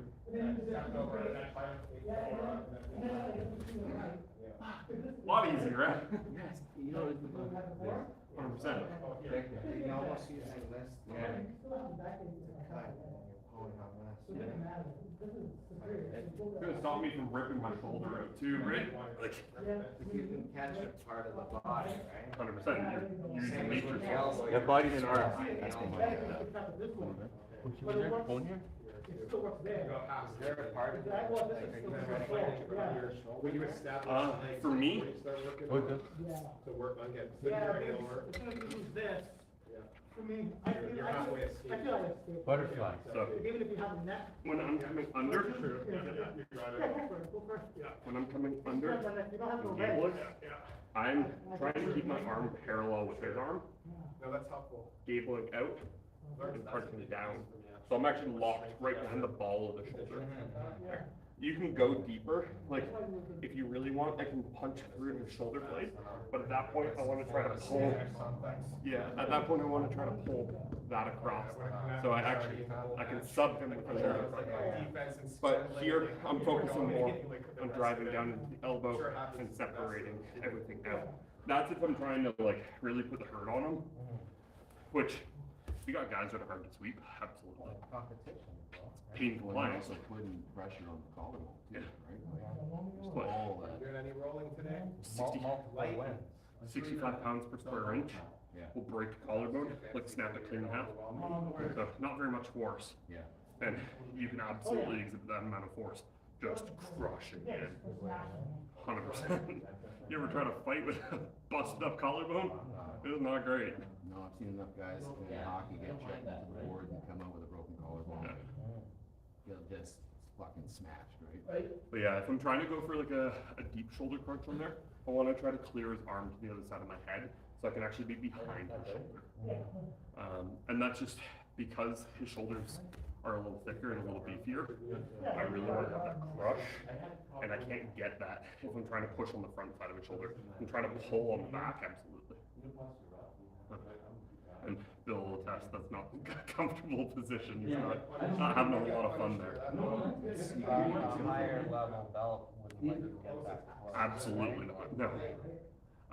A lot easier, right? Yes, you know, it's the 100%. You can almost use like this. Yeah. To cut. And you're pulling on this. It's gonna stop me from ripping my shoulder out too, right? Like, If you can catch a part of the body, right? 100%. You're using nature. Yeah, body and arm. That's That's my Bone here? It still works there. Is there a part of it? That was- Like, are you trying to get your For me, Yeah. Yeah, as soon as you lose this, For me, I feel You're like halfway it's stable. Butterfly. So Even if you have a neck. when I'm coming under, True. Yeah, you got Yeah, it. go for it, go for it. Yeah. when I'm coming under, You don't have to Gable obey. it, I'm trying to keep my arm parallel with his arm, No, that's helpful. gabling out and punching down. So I'm actually locked right behind the ball of the shoulder. You can go deeper, like if you really want, I can punch through your shoulder blade, but at that point I want to try to pull. Yeah, at that point I want to try to pull that across. So I can sub him with another. But here I'm focusing more on driving down into the elbow and separating everything out. That's if I'm trying to like really put the hurt on him, which we got guys that are hard to sweep, absolutely. Competition. Painful Well, you're lines. also putting pressure on the collarbone too, right? Just What? all that. Doing any rolling today? 60, 65 pounds per square inch Yeah, will break the collarbone, like snap it clean in half. So not very much force. yeah. And you can absolutely exhibit that amount of force, just crushing it. 100%. You ever try to fight with a busted up collarbone? It is not great. No, I've seen enough guys in hockey get checked into the board and come out with a broken collarbone. They'll just fucking smashed, right? But yeah, if I'm trying to go for like a deep shoulder crunch on there, I want to try to clear his arm to the other side of my head so I can actually be behind his shoulder. And that's just because his shoulders are a little thicker and a little beefier. I really want to have that crush, and I can't get that if I'm trying to push on the front side of his shoulder. I'm trying to pull on the back, absolutely. And Bill will attest that's not a comfortable position. He's not having a lot of fun there. A higher level belt wouldn't let you get that. Absolutely not. No.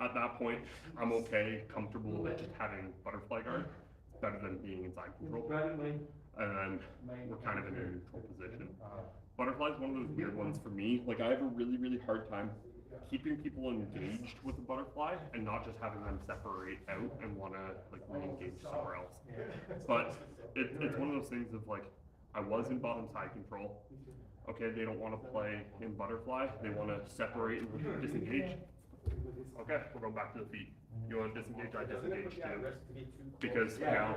At that point, I'm okay, comfortable with just having butterfly guard. It's better than being inside control. And then we're kind of in a neutral position. Butterfly is one of those weird ones for me. Like I have a really, really hard time keeping people engaged with the butterfly and not just having them separate out and want to like re-engage somewhere else. But it's one of those things of like, I was in bottom side control. Okay, they don't want to play in butterfly. They want to separate and disengage. Okay, we're going back to the feet. You want to disengage, I disengage too. Because now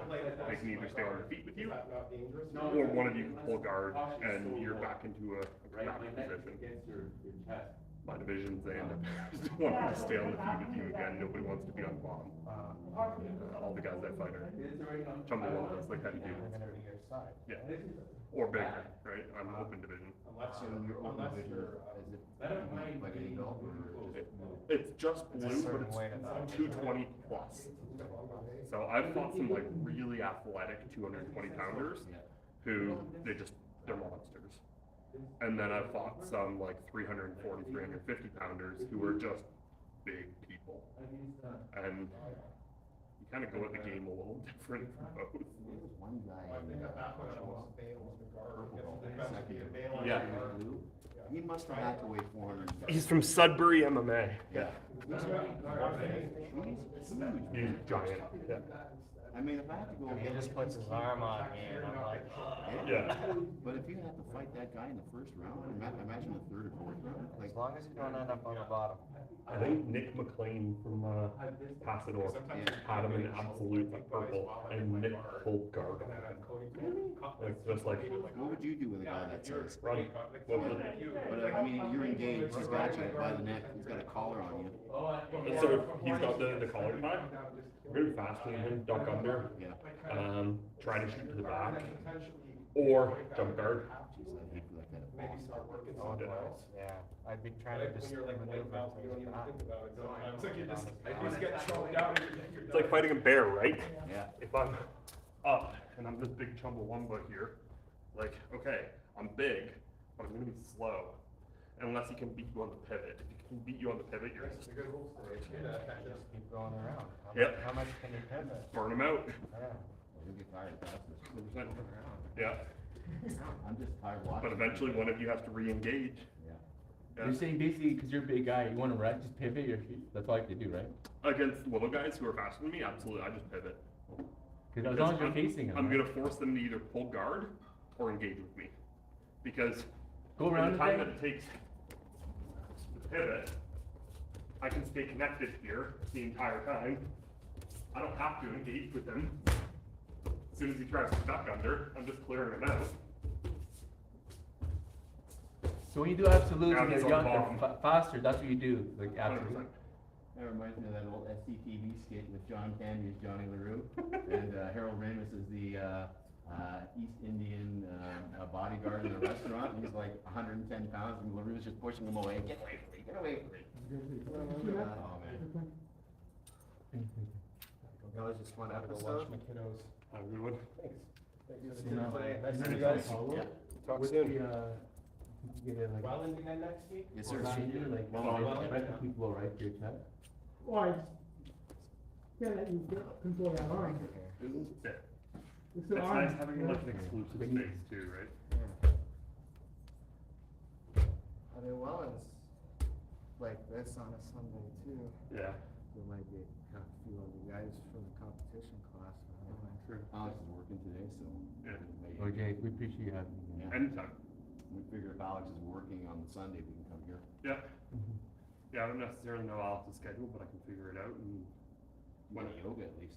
they can either stay on their feet with you, or one of you can pull guard and you're back into a combative position. My divisions, they end up just wanting to stay on the feet with you again. Nobody wants to be on the bottom. All the guys I fight are tumble ones, like heavy dudes. Yeah. Or bigger, right? I'm open division. So in your open division, is it like any belt or just? It's just blue, but it's 220 plus. So I've fought some like really athletic 220 pounders who they're monsters. And then I've fought some like 340, 350 pounders who are just big people. And you kind of go at the game a little different from both. There's one guy in purple belt, second. Yeah. Blue. He must have had to weigh 400. He's from Sudbury MMA. Yeah. He's giant. Yeah. I mean, if I have to go. He just puts his arm on me and I'm like, Yeah. But if you have to fight that guy in the first round, imagine the third or fourth round. Like, as long as you don't end up on the bottom. I think Nick McLean from Pasador had him in absolute purple and Nick pulled guard on him. Like, just like, what would you do with a guy that size? run. What was But I mean, you're engaged. He's got you by the neck. He's got a collar on you. it? So he's got the collar tie. Really fast in him, dunk under, Yeah. try to shoot to the back, or jump guard. Jeez, I hate that kind of boss. Yeah, I'd be trying to just maneuver to his back. It's like you just get choked out. It's like fighting a bear, right? Yeah. If I'm up and I'm this big chumbawamba here, like, okay, I'm big, but I'm gonna be slow. Unless he can beat you on the pivot. If he can beat you on the pivot, you're just Just keep going around. Yep. How much can you pivot? burn him out. Yeah. You'll get tired fast. 100%. Yeah, I'm just tired watching. but eventually one of you has to re-engage. Yeah. Yeah. You're saying basically because you're a big guy, you want to run, just pivot your feet. That's all you have to do, right? Against little guys who are faster than me, absolutely, I just pivot. Because as long as you're facing them, I'm right? gonna force them to either pull guard or engage with me. Because Go in around the the time thing. that it takes to pivot, I can stay connected here the entire time. I don't have to engage with them As soon as he tries to duck under, I'm just clearing him out. So when you do absolutes Now when he's you're on younger, bottom. faster, that's what you do, like 100%. absolute. That reminds me of that old SCTV skit with John Candy as Johnny LaRue, and Harold Ramis is the East Indian bodyguard in a restaurant, and he's like 110 pounds, and LaRue's just pushing him away. Get away from me, get away from me. Oh, man. That was just one I have to go episode. watch my kiddos. Have a good one. Nice to meet you guys. Yeah. Talk What's soon. the, you get it like, Wellington again next week? Yes, sir. like, respect people, right, to your chat? Well, I can't let you control that arm. Yeah. It's It's an arm. nice having like an exclusive space too, right? I mean, Wellens, like this on a Sunday too. Yeah. There might be a few of the guys from the competition class. True. Alex is working today, so. Yeah. maybe- Okay, we appreciate you having me. Yeah. Anytime. We figure if Alex is working on Sunday, we can come here. Yeah. Yeah, I don't necessarily know Alex's schedule, but I can figure it out and When yoga at least.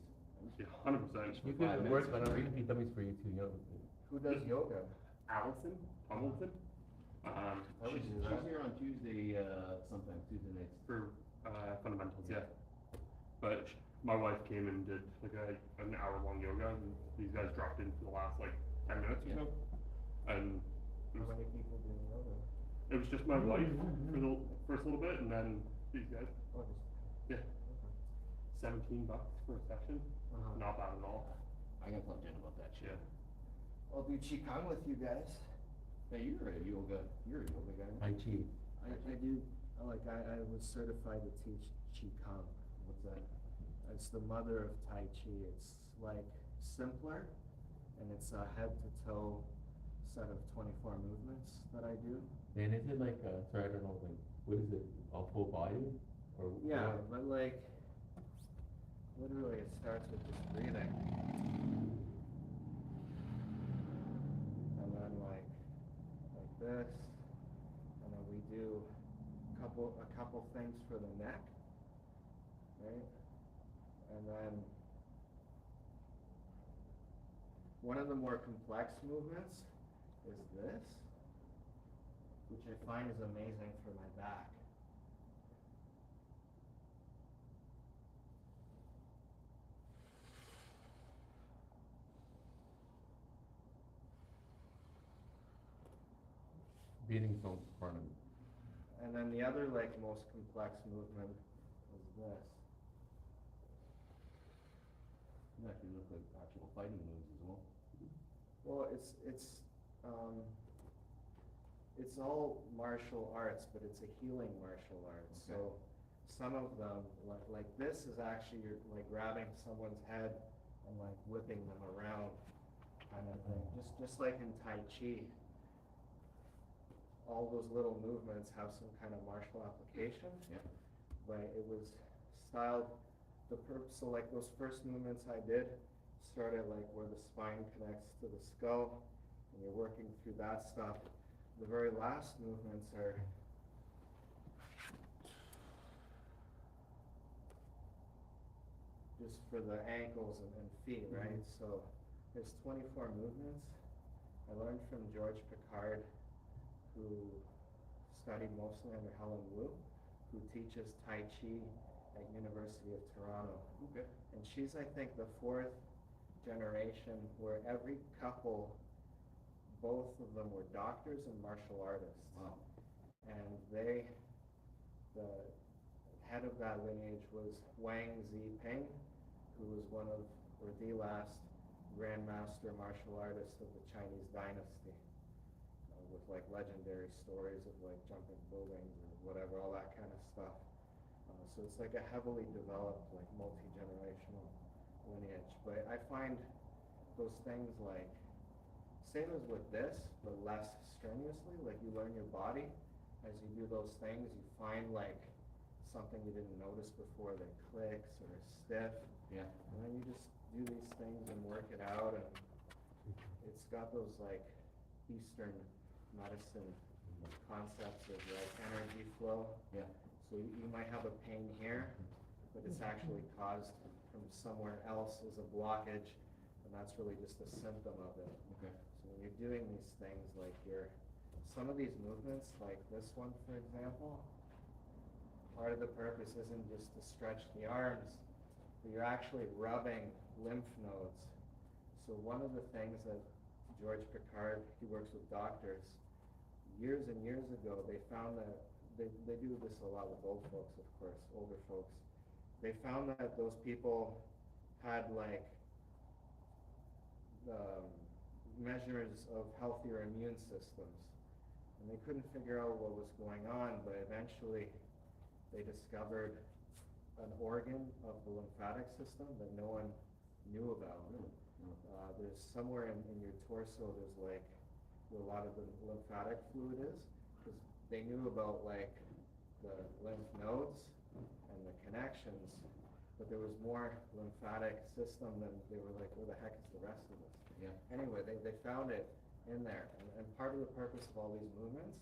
yeah, 100%. You For 5 could work, minutes. but I'm reading dummies for you too, you know. Who does yoga? Allison Tomlinson. I would She's do that. here on Tuesday, sometime Tuesday nights. For fundamentals, yeah. But my wife came and did like an hour-long yoga, and these guys dropped in for the last like 10 minutes or so. And it How was, many people do yoga? it was just my wife for the first little bit, and then these guys. Oh, just. Yeah. $17 for a session. Uh-huh. Not bad at all. I gotta talk to Jen about that shit. Yeah. I'll do Qigong with you guys. Hey, you're a yoga guy. right? Tai Chi. I do, I was certified to teach Qigong. What's that? It's the mother of Tai Chi. It's like simpler, and it's a head to toe set of 24 movements that I do. And is it like, sorry, I don't know, like, what is it, all full body? Or Yeah, what? but like, literally it starts with just breathing. And then like this, and then we do a couple things for the neck, right? And then one of the more complex movements is this, which I find is amazing for my back. Breathing zones part of it. And then the other like most complex movement is this. You actually look like actual fighting moves as well. Well, it's all martial arts, but it's a healing martial arts. Okay. So some of them, like this is actually you're like grabbing someone's head and like whipping them around kind of thing. Just like in Tai Chi. All those little movements have some kind of martial application. Yeah. But it was styled, so like those first movements I did started like where the spine connects to the skull, and you're working through that stuff. The very last movements are just for the ankles and feet, right? So there's 24 movements. I learned from George Picard, who studied mostly under Helen Wu, who teaches Tai Chi at University of Toronto. Okay. And she's, I think, the 4th generation where every couple, both of them were doctors and martial artists. Wow. And the head of that lineage was Wang Ziping, who was one of, or the last grandmaster martial artist of the Chinese dynasty. With like legendary stories of like jumping buildings or whatever, all that kind of stuff. So it's like a heavily developed, like multi-generational lineage. But I find those things like, same as with this, but less strenuously, like you learn your body. As you do those things, you find like something you didn't notice before that clicks or is stiff. Yeah. And then you just do these things and work it out, and it's got those like Eastern medicine concepts of like energy flow. Yeah. So you might have a pain here, but it's actually caused from somewhere else as a blockage, and and that's really just a symptom of it. Okay. So when you're doing these things, like some of these movements, like this one, for example, part of the purpose isn't just to stretch the arms, but you're actually rubbing lymph nodes. So one of the things that George Picard, he works with doctors, years and years ago, they found that, they do this a lot with old folks, of course, older folks. They found that those people had like measures of healthier immune systems. And they couldn't figure out what was going on, but eventually they discovered an organ of the lymphatic system that no one knew about. There's somewhere in your torso, there's like where a lot of the lymphatic fluid is, because they knew about like the lymph nodes and the connections, but there was more lymphatic system than they were like, where the heck is the rest of this? Yeah. Anyway, they found it in there, and part of the purpose of all these movements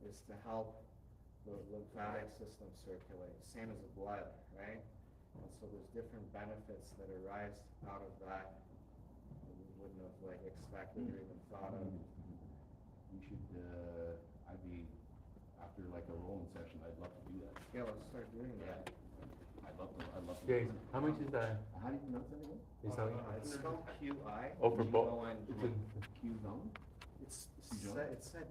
is to help the lymphatic system circulate, same as the blood, right? And so there's different benefits that arise out of that that we wouldn't have like expected or even thought of. You should, I'd be, after like a rolling session, I'd love to do that. Yeah, let's start doing that. I'd love to. Okay, how much is that? How do you pronounce that again? Is that? It's spelled Q-I. Oh, for both? G-O-N-G. It's a- Qigong? It said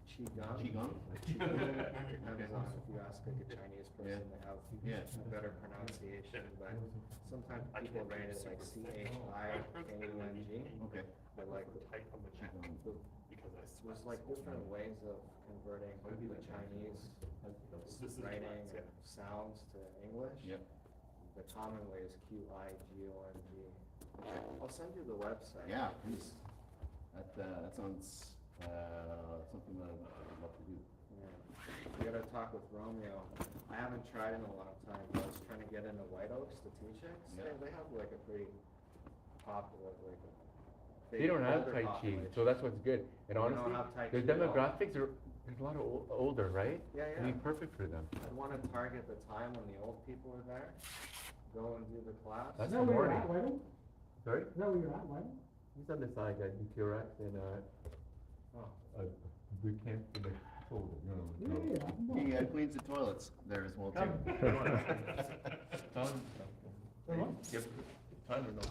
Qigong. Qigong? Depends on if you ask like a Chinese person, they have Yeah. a better pronunciation, but sometimes people write it like C-H-I-K-U-N-G. Okay. But like, there's like different ways of converting the Chinese writing sounds to English. Yep. The common way is Q-I-G-O-N-G. I'll send you the website. Yeah, please. That sounds, something that I'd love to do. Yeah. You gotta talk with Romeo. I haven't tried in a long time, but I was trying to get into White Oaks to teach it. So Yeah. They have like a pretty popular, like. They don't have older Tai Chi, population. so that's what's good. And They don't honestly, have Tai their Chi at all. demographics are, there's a lot of older, right? Yeah, It'd be yeah. perfect for them. I'd wanna target the time when the old people are there, go and do the class. That's Is the that where you're morning. at, Whiting? Sorry? Is that where you're at, Whiting? He's on the side, guy, in QRX and, Oh. boot camp in the shoulder, Yeah. He cleans the toilets there as well too. Tom? The what? Yep, Tom or no?